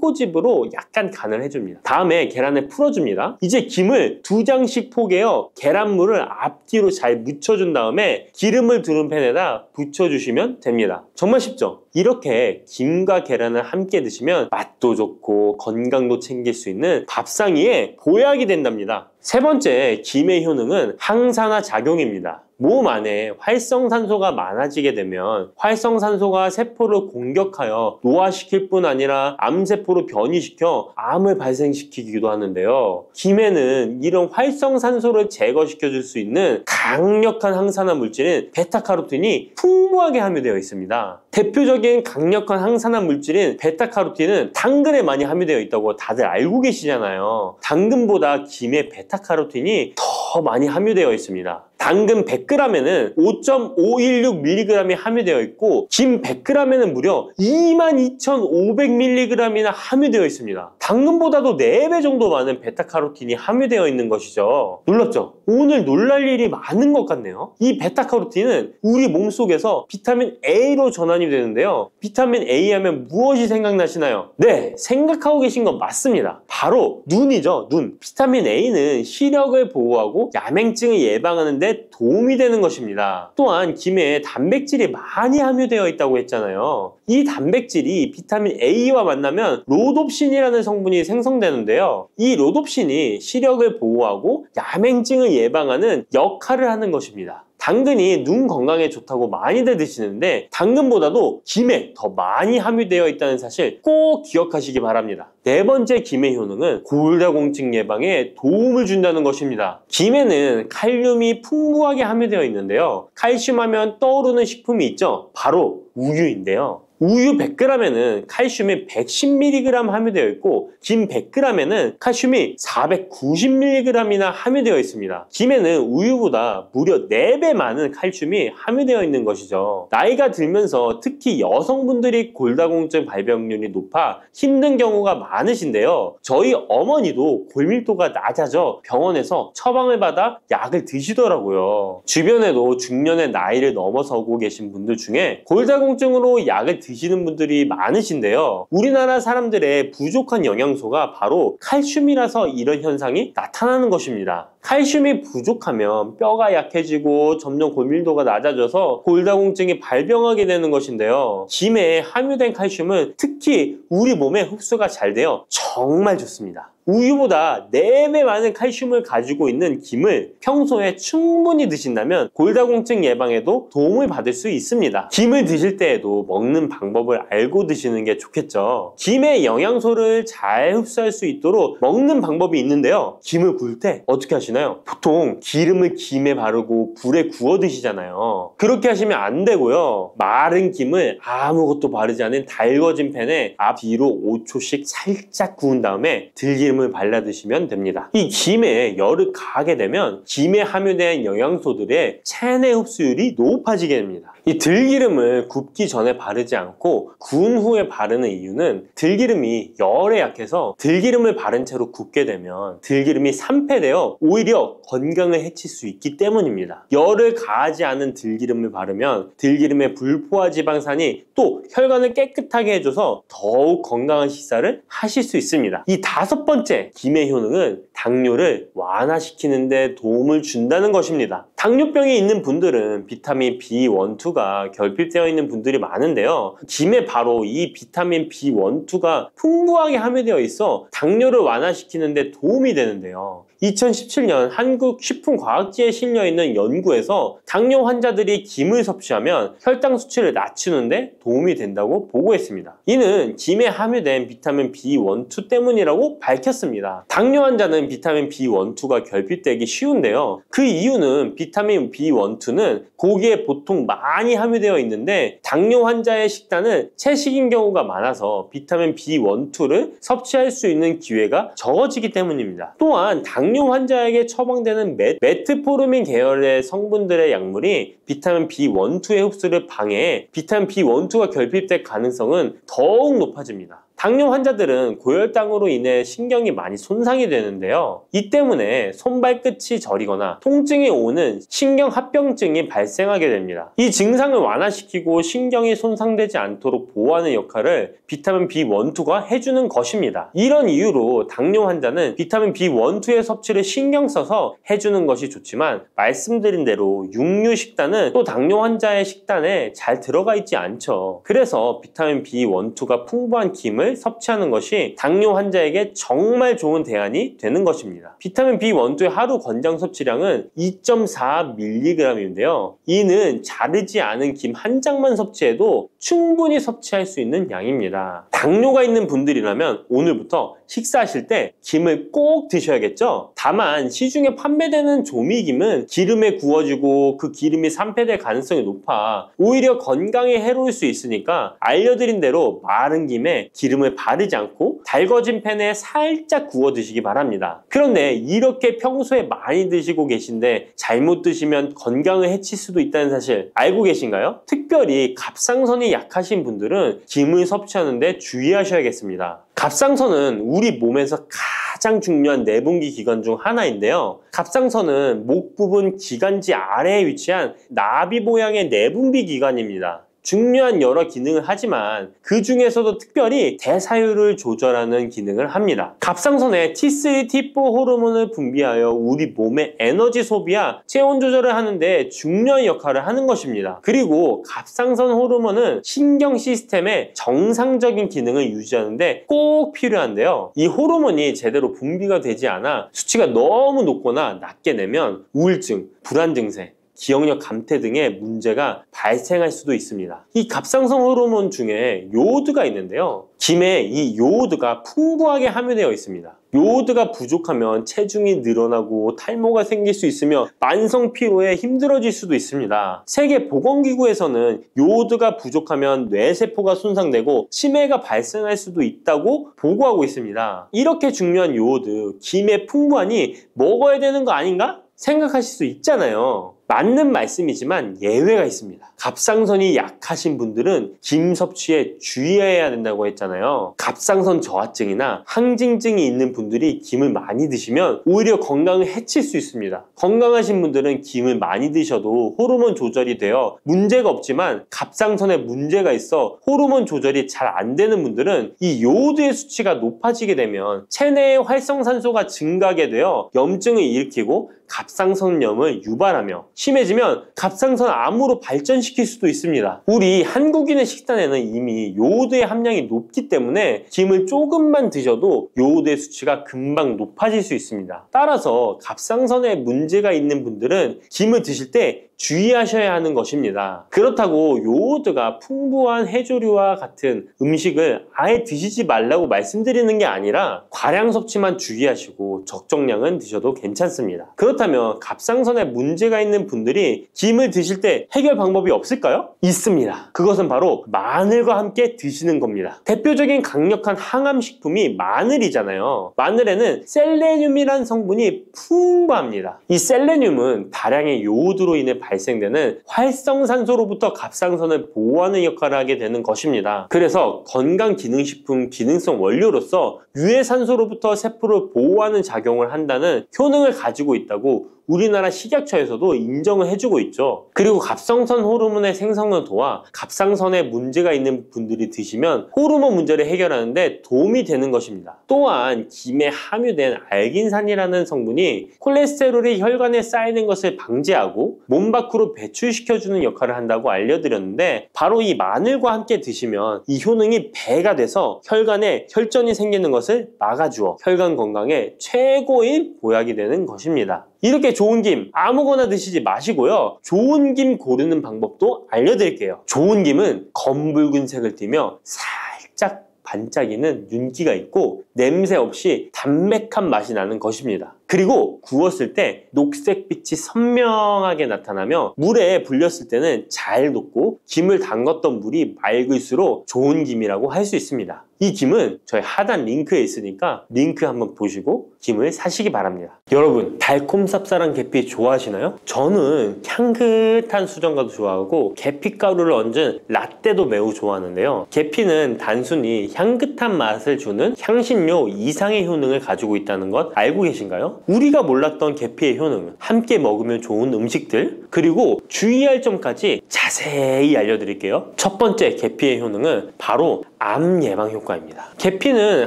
꼬집으로 약간 간을 해줍니다. 다음에 계란을 풀어줍니다. 이제 김을 2장씩 포개어 계란물을 앞뒤로 잘 묻혀준 다음에 기름을 두른 팬에다 부쳐주시면 됩니다. 정말 쉽죠? 이렇게 김과 계란을 함께 드시면 맛도 좋고 건강도 챙길 수 있는 밥상위에 보약이 된답니다. 세 번째, 김의 효능은 항산화 작용입니다. 몸 안에 활성산소가 많아지게 되면 활성산소가 세포를 공격하여 노화시킬 뿐 아니라 암세포로 변이시켜 암을 발생시키기도 하는데요. 김에는 이런 활성산소를 제거시켜 줄 수 있는 강력한 항산화 물질인 베타카로틴이 풍부하게 함유되어 있습니다. 대표적인 강력한 항산화 물질인 베타카로틴은 당근에 많이 함유되어 있다고 다들 알고 계시잖아요. 당근보다 김에 베타카로틴이 더 많이 함유되어 있습니다. 당근 100g에는 5.516mg이 함유되어 있고 김 100g에는 무려 22,500mg이나 함유되어 있습니다. 당근보다도 4배 정도 많은 베타카로틴이 함유되어 있는 것이죠. 놀랍죠? 오늘 놀랄 일이 많은 것 같네요. 이 베타카로틴은 우리 몸속에서 비타민 A로 전환이 되는데요. 비타민 A 하면 무엇이 생각나시나요? 네, 생각하고 계신 건 맞습니다. 바로 눈이죠, 눈. 비타민 A는 시력을 보호하고 야맹증을 예방하는 데 도움이 되는 것입니다. 또한 김에 단백질이 많이 함유되어 있다고 했잖아요. 이 단백질이 비타민 A와 만나면 로놉신이라는 성분이 생성되는데요. 이 로놉신이 시력을 보호하고 야맹증을 예방하는 역할을 하는 것입니다. 당근이 눈 건강에 좋다고 많이들 드시는데 당근보다도 김에 더 많이 함유되어 있다는 사실 꼭 기억하시기 바랍니다. 네 번째 김의 효능은 골다공증 예방에 도움을 준다는 것입니다. 김에는 칼륨이 풍부하게 함유되어 있는데요. 칼슘 하면 떠오르는 식품이 있죠. 바로 우유인데요. 우유 100g에는 칼슘이 110mg 함유되어 있고 김 100g에는 칼슘이 490mg이나 함유되어 있습니다. 김에는 우유보다 무려 4배 많은 칼슘이 함유되어 있는 것이죠. 나이가 들면서 특히 여성분들이 골다공증 발병률이 높아 힘든 경우가 많으신데요. 저희 어머니도 골밀도가 낮아져 병원에서 처방을 받아 약을 드시더라고요. 주변에도 중년의 나이를 넘어서고 계신 분들 중에 골다공증으로 약을 드시는 분들이 많으신데요. 우리나라 사람들의 부족한 영양소가 바로 칼슘이라서 이런 현상이 나타나는 것입니다. 칼슘이 부족하면 뼈가 약해지고 점점 골밀도가 낮아져서 골다공증이 발병하게 되는 것인데요. 김에 함유된 칼슘은 특히 우리 몸에 흡수가 잘 되어 정말 좋습니다. 우유보다 4배 많은 칼슘을 가지고 있는 김을 평소에 충분히 드신다면 골다공증 예방에도 도움을 받을 수 있습니다. 김을 드실 때에도 먹는 방법을 알고 드시는 게 좋겠죠. 김의 영양소를 잘 흡수할 수 있도록 먹는 방법이 있는데요. 김을 구울 때 어떻게 하시나요? 보통 기름을 김에 바르고 불에 구워 드시잖아요. 그렇게 하시면 안 되고요. 마른 김을 아무것도 바르지 않은 달궈진 팬에 앞뒤로 5초씩 살짝 구운 다음에 들기름을 발라 드시면 됩니다. 이 김에 열을 가하게 되면 김에 함유된 영양소들의 체내 흡수율이 높아지게 됩니다. 이 들기름을 굽기 전에 바르지 않고 구운 후에 바르는 이유는 들기름이 열에 약해서 들기름을 바른 채로 굽게 되면 들기름이 산패되어 오히려 건강을 해칠 수 있기 때문입니다. 열을 가하지 않은 들기름을 바르면 들기름의 불포화 지방산이 또 혈관을 깨끗하게 해줘서 더욱 건강한 식사를 하실 수 있습니다. 이 5번째 김의 효능은 당뇨를 완화시키는 데 도움을 준다는 것입니다. 당뇨병이 있는 분들은 비타민 B1, 2가 결핍되어 있는 분들이 많은데요. 김에 바로 이 비타민 B1, 2가 풍부하게 함유되어 있어 당뇨를 완화시키는 데 도움이 되는데요. 2017년 한국식품과학지에 실려있는 연구에서 당뇨 환자들이 김을 섭취하면 혈당 수치를 낮추는데 도움이 된다고 보고했습니다. 이는 김에 함유된 비타민 B1, 2 때문이라고 밝혔습니다. 당뇨 환자는 비타민 B1, 2가 결핍되기 쉬운데요. 그 이유는 비타민 B1, 2는 고기에 보통 많이 함유되어 있는데 당뇨 환자의 식단은 채식인 경우가 많아서 비타민 B1, 2를 섭취할 수 있는 기회가 적어지기 때문입니다. 또한 당뇨 환자에게 처방되는 메트포르민 계열의 성분들의 약물이 비타민 B1, 2의 흡수를 방해해 비타민 B1, 2가 결핍될 가능성은 더욱 높아집니다. 당뇨 환자들은 고혈당으로 인해 신경이 많이 손상이 되는데요. 이 때문에 손발끝이 저리거나 통증이 오는 신경합병증이 발생하게 됩니다. 이 증상을 완화시키고 신경이 손상되지 않도록 보호하는 역할을 비타민 B1, 2가 해주는 것입니다. 이런 이유로 당뇨 환자는 비타민 B1, 2의 섭취를 신경 써서 해주는 것이 좋지만 말씀드린 대로 육류 식단은 또 당뇨 환자의 식단에 잘 들어가 있지 않죠. 그래서 비타민 B1, 2가 풍부한 김을 섭취하는 것이 당뇨 환자에게 정말 좋은 대안이 되는 것입니다. 비타민 B1, 2의 하루 권장 섭취량은 2.4mg인데요. 이는 자르지 않은 김 한 장만 섭취해도 충분히 섭취할 수 있는 양입니다. 당뇨가 있는 분들이라면 오늘부터 식사하실 때 김을 꼭 드셔야겠죠? 다만 시중에 판매되는 조미김은 기름에 구워지고 그 기름이 산패될 가능성이 높아 오히려 건강에 해로울 수 있으니까 알려드린 대로 마른 김에 기름을 바르지 않고 달궈진 팬에 살짝 구워 드시기 바랍니다. 그런데 이렇게 평소에 많이 드시고 계신데 잘못 드시면 건강을 해칠 수도 있다는 사실 알고 계신가요? 특별히 갑상선이 약하신 분들은 김을 섭취하는데 주의하셔야겠습니다. 갑상선은 우리 몸에서 가장 중요한 내분비 기관 중 하나인데요. 갑상선은 목 부분 기관지 아래에 위치한 나비 모양의 내분비 기관입니다. 중요한 여러 기능을 하지만 그 중에서도 특별히 대사율을 조절하는 기능을 합니다. 갑상선에 T3, T4 호르몬을 분비하여 우리 몸의 에너지 소비와 체온 조절을 하는데 중요한 역할을 하는 것입니다. 그리고 갑상선 호르몬은 신경 시스템의 정상적인 기능을 유지하는데 꼭 필요한데요. 이 호르몬이 제대로 분비가 되지 않아 수치가 너무 높거나 낮게 되면 우울증, 불안 증세, 기억력 감퇴 등의 문제가 발생할 수도 있습니다. 이 갑상선 호르몬 중에 요오드가 있는데요. 김에 이 요오드가 풍부하게 함유되어 있습니다. 요오드가 부족하면 체중이 늘어나고 탈모가 생길 수 있으며 만성 피로에 힘들어질 수도 있습니다. 세계보건기구에서는 요오드가 부족하면 뇌세포가 손상되고 치매가 발생할 수도 있다고 보고하고 있습니다. 이렇게 중요한 요오드, 김에 풍부하니 먹어야 되는 거 아닌가? 생각하실 수 있잖아요. 맞는 말씀이지만 예외가 있습니다. 갑상선이 약하신 분들은 김 섭취에 주의해야 된다고 했잖아요. 갑상선 저하증이나 항진증이 있는 분들이 김을 많이 드시면 오히려 건강을 해칠 수 있습니다. 건강하신 분들은 김을 많이 드셔도 호르몬 조절이 되어 문제가 없지만 갑상선에 문제가 있어 호르몬 조절이 잘 안 되는 분들은 이 요오드의 수치가 높아지게 되면 체내의 활성산소가 증가하게 되어 염증을 일으키고 갑상선염을 유발하며 심해지면 갑상선 암으로 발전시킬 수도 있습니다. 우리 한국인의 식단에는 이미 요오드의 함량이 높기 때문에 김을 조금만 드셔도 요오드의 수치가 금방 높아질 수 있습니다. 따라서 갑상선에 문제가 있는 분들은 김을 드실 때 주의하셔야 하는 것입니다. 그렇다고 요오드가 풍부한 해조류와 같은 음식을 아예 드시지 말라고 말씀드리는 게 아니라 과량 섭취만 주의하시고 적정량은 드셔도 괜찮습니다. 그렇다면 갑상선에 문제가 있는 분들이 김을 드실 때 해결 방법이 없을까요? 있습니다. 그것은 바로 마늘과 함께 드시는 겁니다. 대표적인 강력한 항암식품이 마늘이잖아요. 마늘에는 셀레늄이라는 성분이 풍부합니다. 이 셀레늄은 다량의 요오드로 인해 발생되는 활성산소로부터 갑상선을 보호하는 역할을 하게 되는 것입니다. 그래서 건강기능식품 기능성 원료로서 유해산소로부터 세포를 보호하는 작용을 한다는 효능을 가지고 있다고 우리나라 식약처에서도 인정을 해주고 있죠. 그리고 갑상선 호르몬의 생성을 도와 갑상선에 문제가 있는 분들이 드시면 호르몬 문제를 해결하는데 도움이 되는 것입니다. 또한 김에 함유된 알긴산이라는 성분이 콜레스테롤이 혈관에 쌓이는 것을 방지하고 몸 밖으로 배출시켜주는 역할을 한다고 알려드렸는데, 바로 이 마늘과 함께 드시면 이 효능이 배가 돼서 혈관에 혈전이 생기는 것을 막아주어 혈관 건강에 최고의 보약이 되는 것입니다. 이렇게 좋은 김 아무거나 드시지 마시고요, 좋은 김 고르는 방법도 알려드릴게요. 좋은 김은 검붉은색을 띠며 살짝 반짝이는 윤기가 있고 냄새 없이 담백한 맛이 나는 것입니다. 그리고 구웠을 때 녹색빛이 선명하게 나타나며 물에 불렸을 때는 잘 녹고 김을 담갔던 물이 맑을수록 좋은 김이라고 할 수 있습니다. 이 김은 저희 하단 링크에 있으니까 링크 한번 보시고 김을 사시기 바랍니다. 여러분, 달콤 쌉쌀한 계피 좋아하시나요? 저는 향긋한 수정과도 좋아하고 계피가루를 얹은 라떼도 매우 좋아하는데요. 계피는 단순히 향긋한 맛을 주는 향신료 이상의 효능을 가지고 있다는 것 알고 계신가요? 우리가 몰랐던 계피의 효능은 함께 먹으면 좋은 음식들, 그리고 주의할 점까지 자세히 알려드릴게요. 첫 번째 계피의 효능은 바로 암 예방 효과입니다. 계피는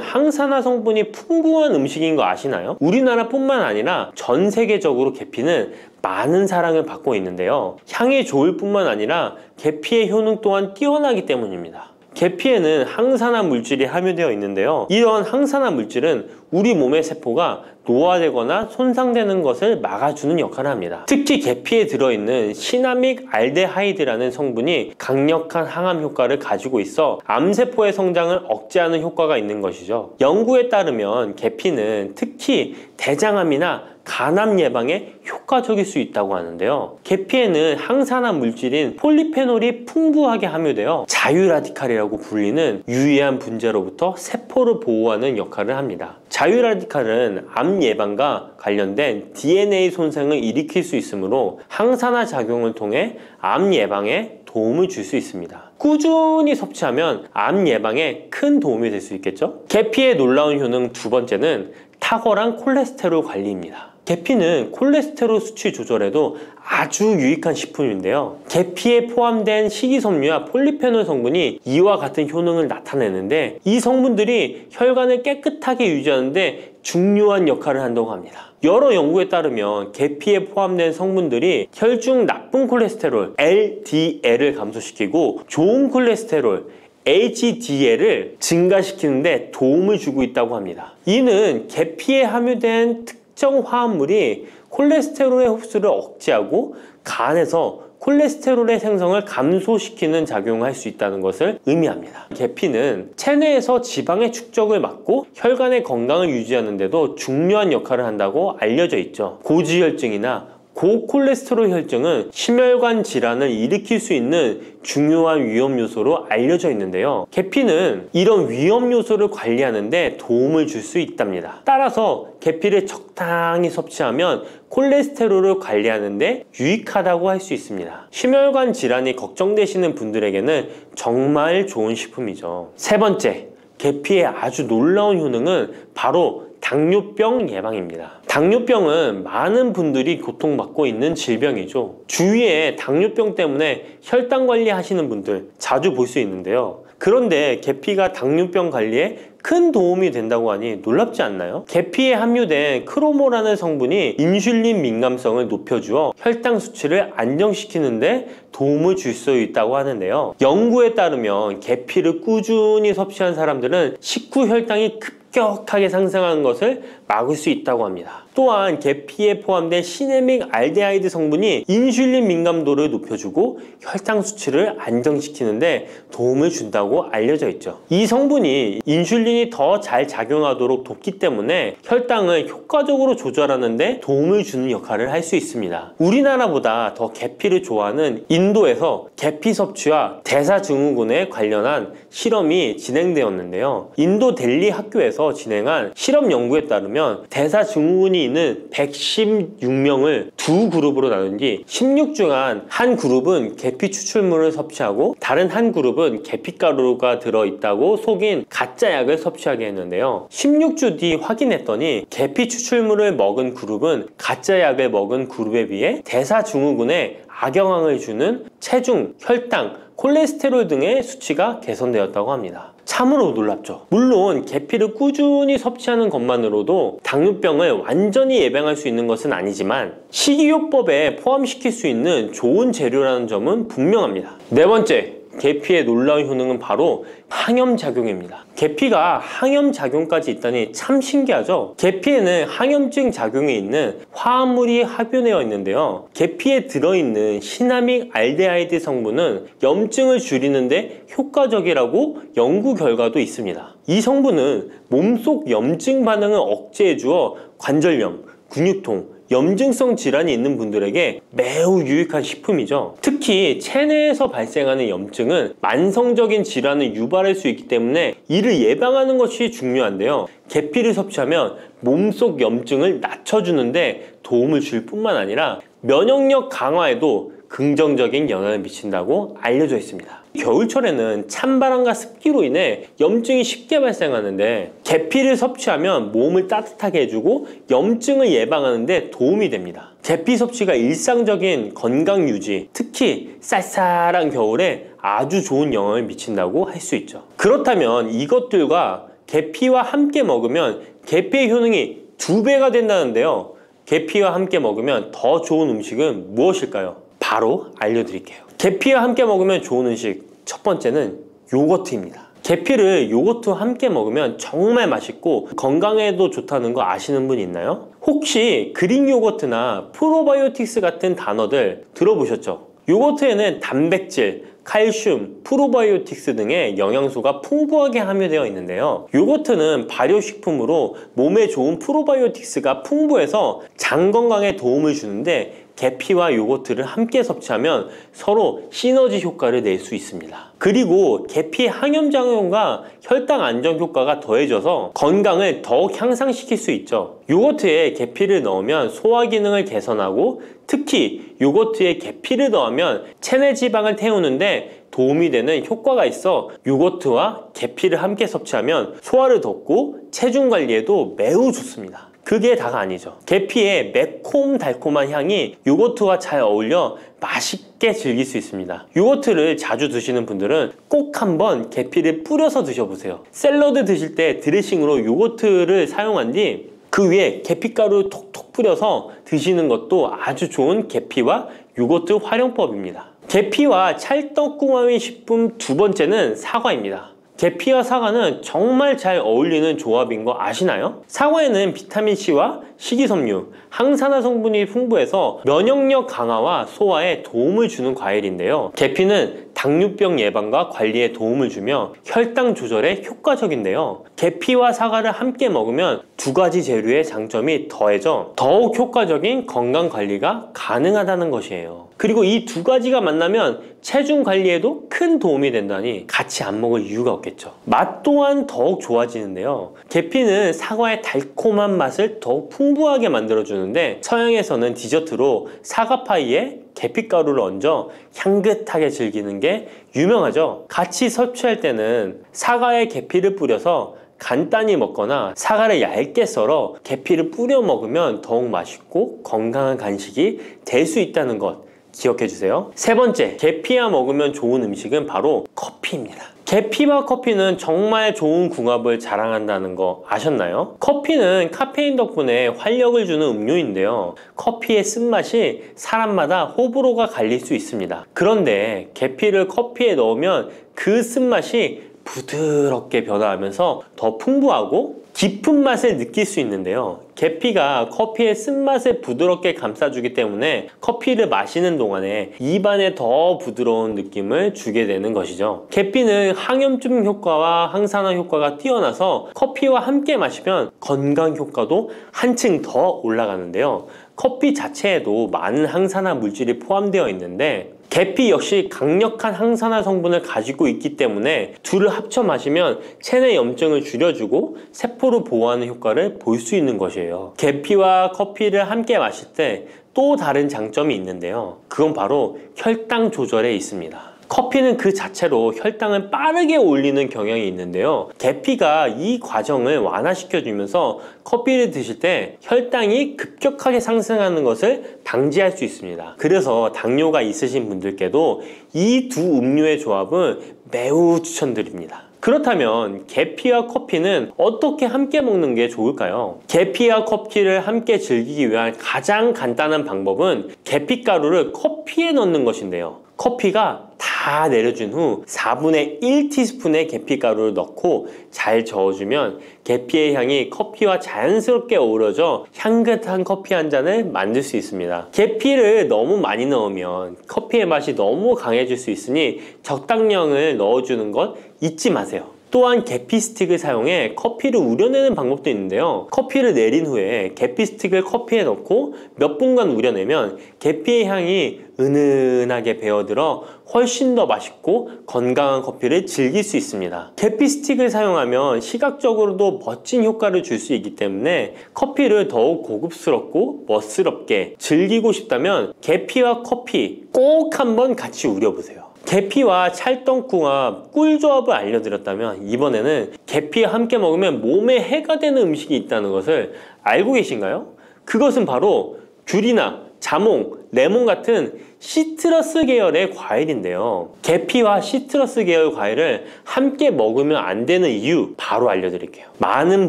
항산화 성분이 풍부한 음식인 거 아시나요? 우리나라뿐만 아니라 전 세계적으로 계피는 많은 사랑을 받고 있는데요. 향이 좋을 뿐만 아니라 계피의 효능 또한 뛰어나기 때문입니다. 계피에는 항산화 물질이 함유되어 있는데요. 이런 항산화 물질은 우리 몸의 세포가 노화되거나 손상되는 것을 막아주는 역할을 합니다. 특히 계피에 들어있는 시나믹 알데하이드라는 성분이 강력한 항암 효과를 가지고 있어 암세포의 성장을 억제하는 효과가 있는 것이죠. 연구에 따르면 계피는 특히 대장암이나 간암 예방에 효과적일 수 있다고 하는데요. 계피에는 항산화 물질인 폴리페놀이 풍부하게 함유되어 자유라디칼이라고 불리는 유해한 분자로부터 세포를 보호하는 역할을 합니다. 자유라디칼은 암 예방과 관련된 DNA 손상을 일으킬 수 있으므로 항산화 작용을 통해 암 예방에 도움을 줄 수 있습니다. 꾸준히 섭취하면 암 예방에 큰 도움이 될 수 있겠죠? 계피의 놀라운 효능 두 번째는 탁월한 콜레스테롤 관리입니다. 계피는 콜레스테롤 수치 조절에도 아주 유익한 식품인데요. 계피에 포함된 식이섬유와 폴리페놀 성분이 이와 같은 효능을 나타내는데, 이 성분들이 혈관을 깨끗하게 유지하는데 중요한 역할을 한다고 합니다. 여러 연구에 따르면 계피에 포함된 성분들이 혈중 나쁜 콜레스테롤 LDL을 감소시키고 좋은 콜레스테롤 HDL을 증가시키는데 도움을 주고 있다고 합니다. 이는 계피에 함유된 특정 화합물이 콜레스테롤의 흡수를 억제하고 간에서 콜레스테롤의 생성을 감소시키는 작용을 할 수 있다는 것을 의미합니다. 계피는 체내에서 지방의 축적을 막고 혈관의 건강을 유지하는 데도 중요한 역할을 한다고 알려져 있죠. 고지혈증이나 고콜레스테롤 혈증은 심혈관 질환을 일으킬 수 있는 중요한 위험 요소로 알려져 있는데요. 계피는 이런 위험 요소를 관리하는 데 도움을 줄 수 있답니다. 따라서 계피를 적당히 섭취하면 콜레스테롤을 관리하는 데 유익하다고 할 수 있습니다. 심혈관 질환이 걱정되시는 분들에게는 정말 좋은 식품이죠. 세 번째, 계피의 아주 놀라운 효능은 바로 당뇨병 예방입니다. 당뇨병은 많은 분들이 고통받고 있는 질병이죠. 주위에 당뇨병 때문에 혈당 관리하시는 분들 자주 볼 수 있는데요. 그런데 계피가 당뇨병 관리에 큰 도움이 된다고 하니 놀랍지 않나요? 계피에 함유된 크로모라는 성분이 인슐린 민감성을 높여주어 혈당 수치를 안정시키는데 도움을 줄 수 있다고 하는데요. 연구에 따르면 계피를 꾸준히 섭취한 사람들은 식후 혈당이 급격하게 상승하는 것을 막을 수 있다고 합니다. 또한 계피에 포함된 시네믹 알데하이드 성분이 인슐린 민감도를 높여주고 혈당 수치를 안정시키는데 도움을 준다고 알려져 있죠. 이 성분이 인슐린이 더 잘 작용하도록 돕기 때문에 혈당을 효과적으로 조절하는 데 도움을 주는 역할을 할 수 있습니다. 우리나라보다 더 계피를 좋아하는 인도에서 계피 섭취와 대사증후군에 관련한 실험이 진행되었는데요. 인도 델리 학교에서 대학에서 진행한 실험 연구에 따르면 대사증후군이 있는 116명을 두 그룹으로 나눈 뒤 16주간 한 그룹은 계피 추출물을 섭취하고 다른 한 그룹은 계피가루가 들어있다고 속인 가짜 약을 섭취하게 했는데요. 16주 뒤 확인했더니 계피 추출물을 먹은 그룹은 가짜 약을 먹은 그룹에 비해 대사증후군에 악영향을 주는 체중, 혈당, 콜레스테롤 등의 수치가 개선되었다고 합니다. 참으로 놀랍죠. 물론 계피를 꾸준히 섭취하는 것만으로도 당뇨병을 완전히 예방할 수 있는 것은 아니지만 식이요법에 포함시킬 수 있는 좋은 재료라는 점은 분명합니다. 네 번째, 계피의 놀라운 효능은 바로 항염작용입니다. 계피가 항염작용까지 있다니 참 신기하죠? 계피에는 항염증 작용이 있는 화합물이 함유되어 있는데요. 계피에 들어있는 시나믹 알데하이드 성분은 염증을 줄이는데 효과적이라고 연구 결과도 있습니다. 이 성분은 몸속 염증 반응을 억제해 주어 관절염, 근육통, 염증성 질환이 있는 분들에게 매우 유익한 식품이죠. 특히 체내에서 발생하는 염증은 만성적인 질환을 유발할 수 있기 때문에 이를 예방하는 것이 중요한데요. 계피를 섭취하면 몸속 염증을 낮춰주는데 도움을 줄 뿐만 아니라 면역력 강화에도 긍정적인 영향을 미친다고 알려져 있습니다. 겨울철에는 찬바람과 습기로 인해 염증이 쉽게 발생하는데 계피를 섭취하면 몸을 따뜻하게 해주고 염증을 예방하는 데 도움이 됩니다. 계피 섭취가 일상적인 건강 유지, 특히 쌀쌀한 겨울에 아주 좋은 영향을 미친다고 할 수 있죠. 그렇다면 이것들과 계피와 함께 먹으면 계피의 효능이 2배가 된다는데요. 계피와 함께 먹으면 더 좋은 음식은 무엇일까요? 바로 알려드릴게요. 계피와 함께 먹으면 좋은 음식, 첫 번째는 요거트입니다. 계피를 요거트와 함께 먹으면 정말 맛있고 건강에도 좋다는 거 아시는 분 있나요? 혹시 그릭 요거트나 프로바이오틱스 같은 단어들 들어보셨죠? 요거트에는 단백질, 칼슘, 프로바이오틱스 등의 영양소가 풍부하게 함유되어 있는데요. 요거트는 발효식품으로 몸에 좋은 프로바이오틱스가 풍부해서 장 건강에 도움을 주는데 계피와 요거트를 함께 섭취하면 서로 시너지 효과를 낼 수 있습니다. 그리고 계피 항염작용과 혈당 안정 효과가 더해져서 건강을 더욱 향상시킬 수 있죠. 요거트에 계피를 넣으면 소화 기능을 개선하고 특히 요거트에 계피를 넣으면 체내 지방을 태우는데 도움이 되는 효과가 있어 요거트와 계피를 함께 섭취하면 소화를 돋고 체중 관리에도 매우 좋습니다. 그게 다가 아니죠. 계피의 매콤달콤한 향이 요거트와 잘 어울려 맛있게 즐길 수 있습니다. 요거트를 자주 드시는 분들은 꼭 한번 계피를 뿌려서 드셔보세요. 샐러드 드실 때 드레싱으로 요거트를 사용한 뒤 그 위에 계피가루 톡톡 뿌려서 드시는 것도 아주 좋은 계피와 요거트 활용법입니다. 계피와 찰떡궁합인 식품 두 번째는 사과입니다. 계피와 사과는 정말 잘 어울리는 조합인 거 아시나요? 사과에는 비타민C와 식이섬유, 항산화 성분이 풍부해서 면역력 강화와 소화에 도움을 주는 과일인데요. 계피는 당뇨병 예방과 관리에 도움을 주며 혈당 조절에 효과적인데요. 계피와 사과를 함께 먹으면 두 가지 재료의 장점이 더해져 더욱 효과적인 건강 관리가 가능하다는 것이에요. 그리고 이 두 가지가 만나면 체중 관리에도 큰 도움이 된다니 같이 안 먹을 이유가 없겠죠. 맛 또한 더욱 좋아지는데요. 계피는 사과의 달콤한 맛을 더욱 풍부하게 만들어주는데 서양에서는 디저트로 사과파이에 계피가루를 얹어 향긋하게 즐기는 게 유명하죠. 같이 섭취할 때는 사과에 계피를 뿌려서 간단히 먹거나 사과를 얇게 썰어 계피를 뿌려 먹으면 더욱 맛있고 건강한 간식이 될 수 있다는 것 기억해 주세요. 세 번째, 계피와 먹으면 좋은 음식은 바로 커피입니다. 계피와 커피는 정말 좋은 궁합을 자랑한다는 거 아셨나요? 커피는 카페인 덕분에 활력을 주는 음료인데요. 커피의 쓴맛이 사람마다 호불호가 갈릴 수 있습니다. 그런데 계피를 커피에 넣으면 그 쓴맛이 부드럽게 변화하면서 더 풍부하고 깊은 맛을 느낄 수 있는데요. 계피가 커피의 쓴맛을 부드럽게 감싸주기 때문에 커피를 마시는 동안에 입안에 더 부드러운 느낌을 주게 되는 것이죠. 계피는 항염증 효과와 항산화 효과가 뛰어나서 커피와 함께 마시면 건강 효과도 한층 더 올라가는데요. 커피 자체에도 많은 항산화 물질이 포함되어 있는데 계피 역시 강력한 항산화 성분을 가지고 있기 때문에 둘을 합쳐 마시면 체내 염증을 줄여주고 세포를 보호하는 효과를 볼 수 있는 것이에요. 계피와 커피를 함께 마실 때 또 다른 장점이 있는데요. 그건 바로 혈당 조절에 있습니다. 커피는 그 자체로 혈당을 빠르게 올리는 경향이 있는데요. 계피가 이 과정을 완화시켜주면서 커피를 드실 때 혈당이 급격하게 상승하는 것을 방지할 수 있습니다. 그래서 당뇨가 있으신 분들께도 이 두 음료의 조합은 매우 추천드립니다. 그렇다면 계피와 커피는 어떻게 함께 먹는 게 좋을까요? 계피와 커피를 함께 즐기기 위한 가장 간단한 방법은 계피가루를 커피에 넣는 것인데요. 커피가 다 내려준 후 4분의 1티스푼의 계피가루를 넣고 잘 저어주면 계피의 향이 커피와 자연스럽게 어우러져 향긋한 커피 한 잔을 만들 수 있습니다. 계피를 너무 많이 넣으면 커피의 맛이 너무 강해질 수 있으니 적당량을 넣어주는 것 잊지 마세요. 또한 계피 스틱을 사용해 커피를 우려내는 방법도 있는데요. 커피를 내린 후에 계피 스틱을 커피에 넣고 몇 분간 우려내면 계피의 향이 은은하게 배어들어 훨씬 더 맛있고 건강한 커피를 즐길 수 있습니다. 계피 스틱을 사용하면 시각적으로도 멋진 효과를 줄 수 있기 때문에 커피를 더욱 고급스럽고 멋스럽게 즐기고 싶다면 계피와 커피 꼭 한번 같이 우려보세요. 계피와 찰떡궁합 꿀조합을 알려드렸다면 이번에는 계피와 함께 먹으면 몸에 해가 되는 음식이 있다는 것을 알고 계신가요? 그것은 바로 귤이나 자몽, 레몬 같은 시트러스 계열의 과일인데요. 계피와 시트러스 계열 과일을 함께 먹으면 안 되는 이유 바로 알려드릴게요. 많은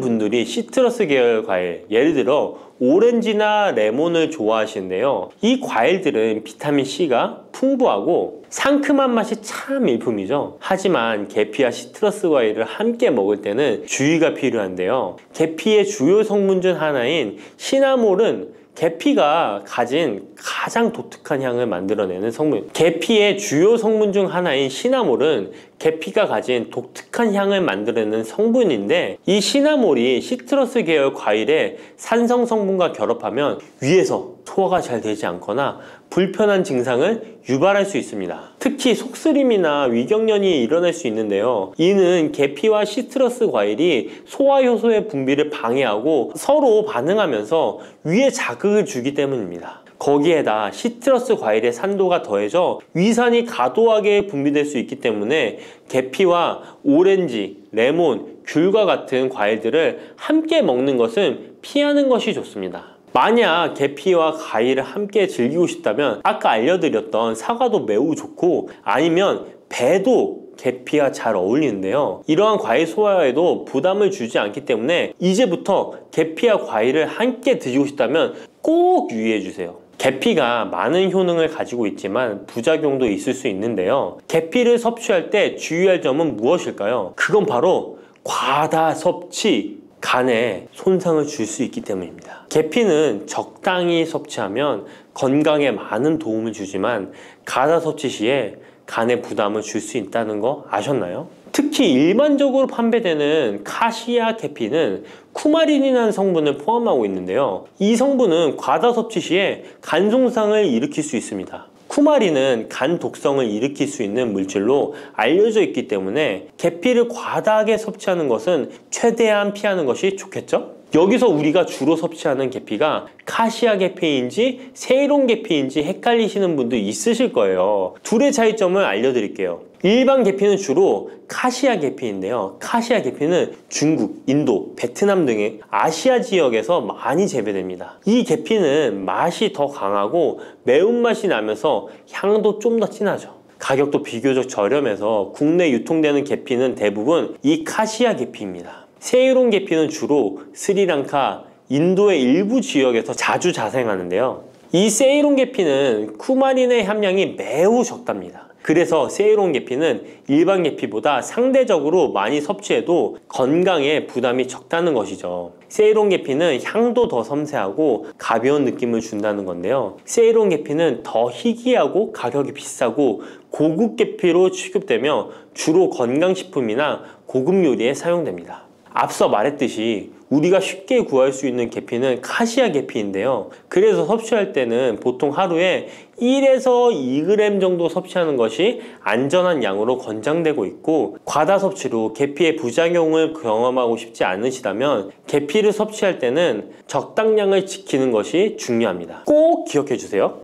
분들이 시트러스 계열 과일, 예를 들어 오렌지나 레몬을 좋아하시는데요. 이 과일들은 비타민C가 풍부하고 상큼한 맛이 참 일품이죠. 하지만 계피와 시트러스 과일을 함께 먹을 때는 주의가 필요한데요. 계피의 주요 성분 중 하나인 시나몰은 계피가 가진 가장 독특한 향을 만들어내는 성분. 계피의 주요 성분 중 하나인 시나몰은 계피가 가진 독특한 향을 만들어내는 성분인데, 이 시나몰이 시트러스 계열 과일의 산성 성분과 결합하면 위에서 소화가 잘 되지 않거나 불편한 증상을 유발할 수 있습니다. 특히 속쓰림이나 위경련이 일어날 수 있는데요. 이는 계피와 시트러스 과일이 소화 효소의 분비를 방해하고 서로 반응하면서 위에 자극을 주기 때문입니다. 거기에다 시트러스 과일의 산도가 더해져 위산이 과도하게 분비될 수 있기 때문에 계피와 오렌지, 레몬, 귤과 같은 과일들을 함께 먹는 것은 피하는 것이 좋습니다. 만약 계피와 과일을 함께 즐기고 싶다면 아까 알려드렸던 사과도 매우 좋고, 아니면 배도 계피와 잘 어울리는데요. 이러한 과일 소화에도 부담을 주지 않기 때문에 이제부터 계피와 과일을 함께 드시고 싶다면 꼭 유의해 주세요. 계피가 많은 효능을 가지고 있지만 부작용도 있을 수 있는데요. 계피를 섭취할 때 주의할 점은 무엇일까요? 그건 바로 과다 섭취, 간에 손상을 줄 수 있기 때문입니다. 계피는 적당히 섭취하면 건강에 많은 도움을 주지만 과다 섭취 시에 간에 부담을 줄 수 있다는 거 아셨나요? 특히 일반적으로 판매되는 카시아 계피는 쿠마린이라는 성분을 포함하고 있는데요. 이 성분은 과다 섭취 시에 간 손상을 일으킬 수 있습니다. 쿠마린은 간 독성을 일으킬 수 있는 물질로 알려져 있기 때문에 계피를 과다하게 섭취하는 것은 최대한 피하는 것이 좋겠죠? 여기서 우리가 주로 섭취하는 계피가 카시아 계피인지 세이론 계피인지 헷갈리시는 분도 있으실 거예요. 둘의 차이점을 알려드릴게요. 일반 계피는 주로 카시아 계피인데요. 카시아 계피는 중국, 인도, 베트남 등의 아시아 지역에서 많이 재배됩니다. 이 계피는 맛이 더 강하고 매운맛이 나면서 향도 좀 더 진하죠. 가격도 비교적 저렴해서 국내 유통되는 계피는 대부분 이 카시아 계피입니다. 세이론 계피는 주로 스리랑카, 인도의 일부 지역에서 자주 자생하는데요. 이 세이론 계피는 쿠마린의 함량이 매우 적답니다. 그래서 세이론 계피는 일반 계피보다 상대적으로 많이 섭취해도 건강에 부담이 적다는 것이죠. 세이론 계피는 향도 더 섬세하고 가벼운 느낌을 준다는 건데요. 세이론 계피는 더 희귀하고 가격이 비싸고 고급 계피로 취급되며 주로 건강식품이나 고급 요리에 사용됩니다. 앞서 말했듯이 우리가 쉽게 구할 수 있는 계피는 카시아 계피인데요. 그래서 섭취할 때는 보통 하루에 1에서 2g 정도 섭취하는 것이 안전한 양으로 권장되고 있고, 과다 섭취로 계피의 부작용을 경험하고 싶지 않으시다면 계피를 섭취할 때는 적당량을 지키는 것이 중요합니다. 꼭 기억해 주세요.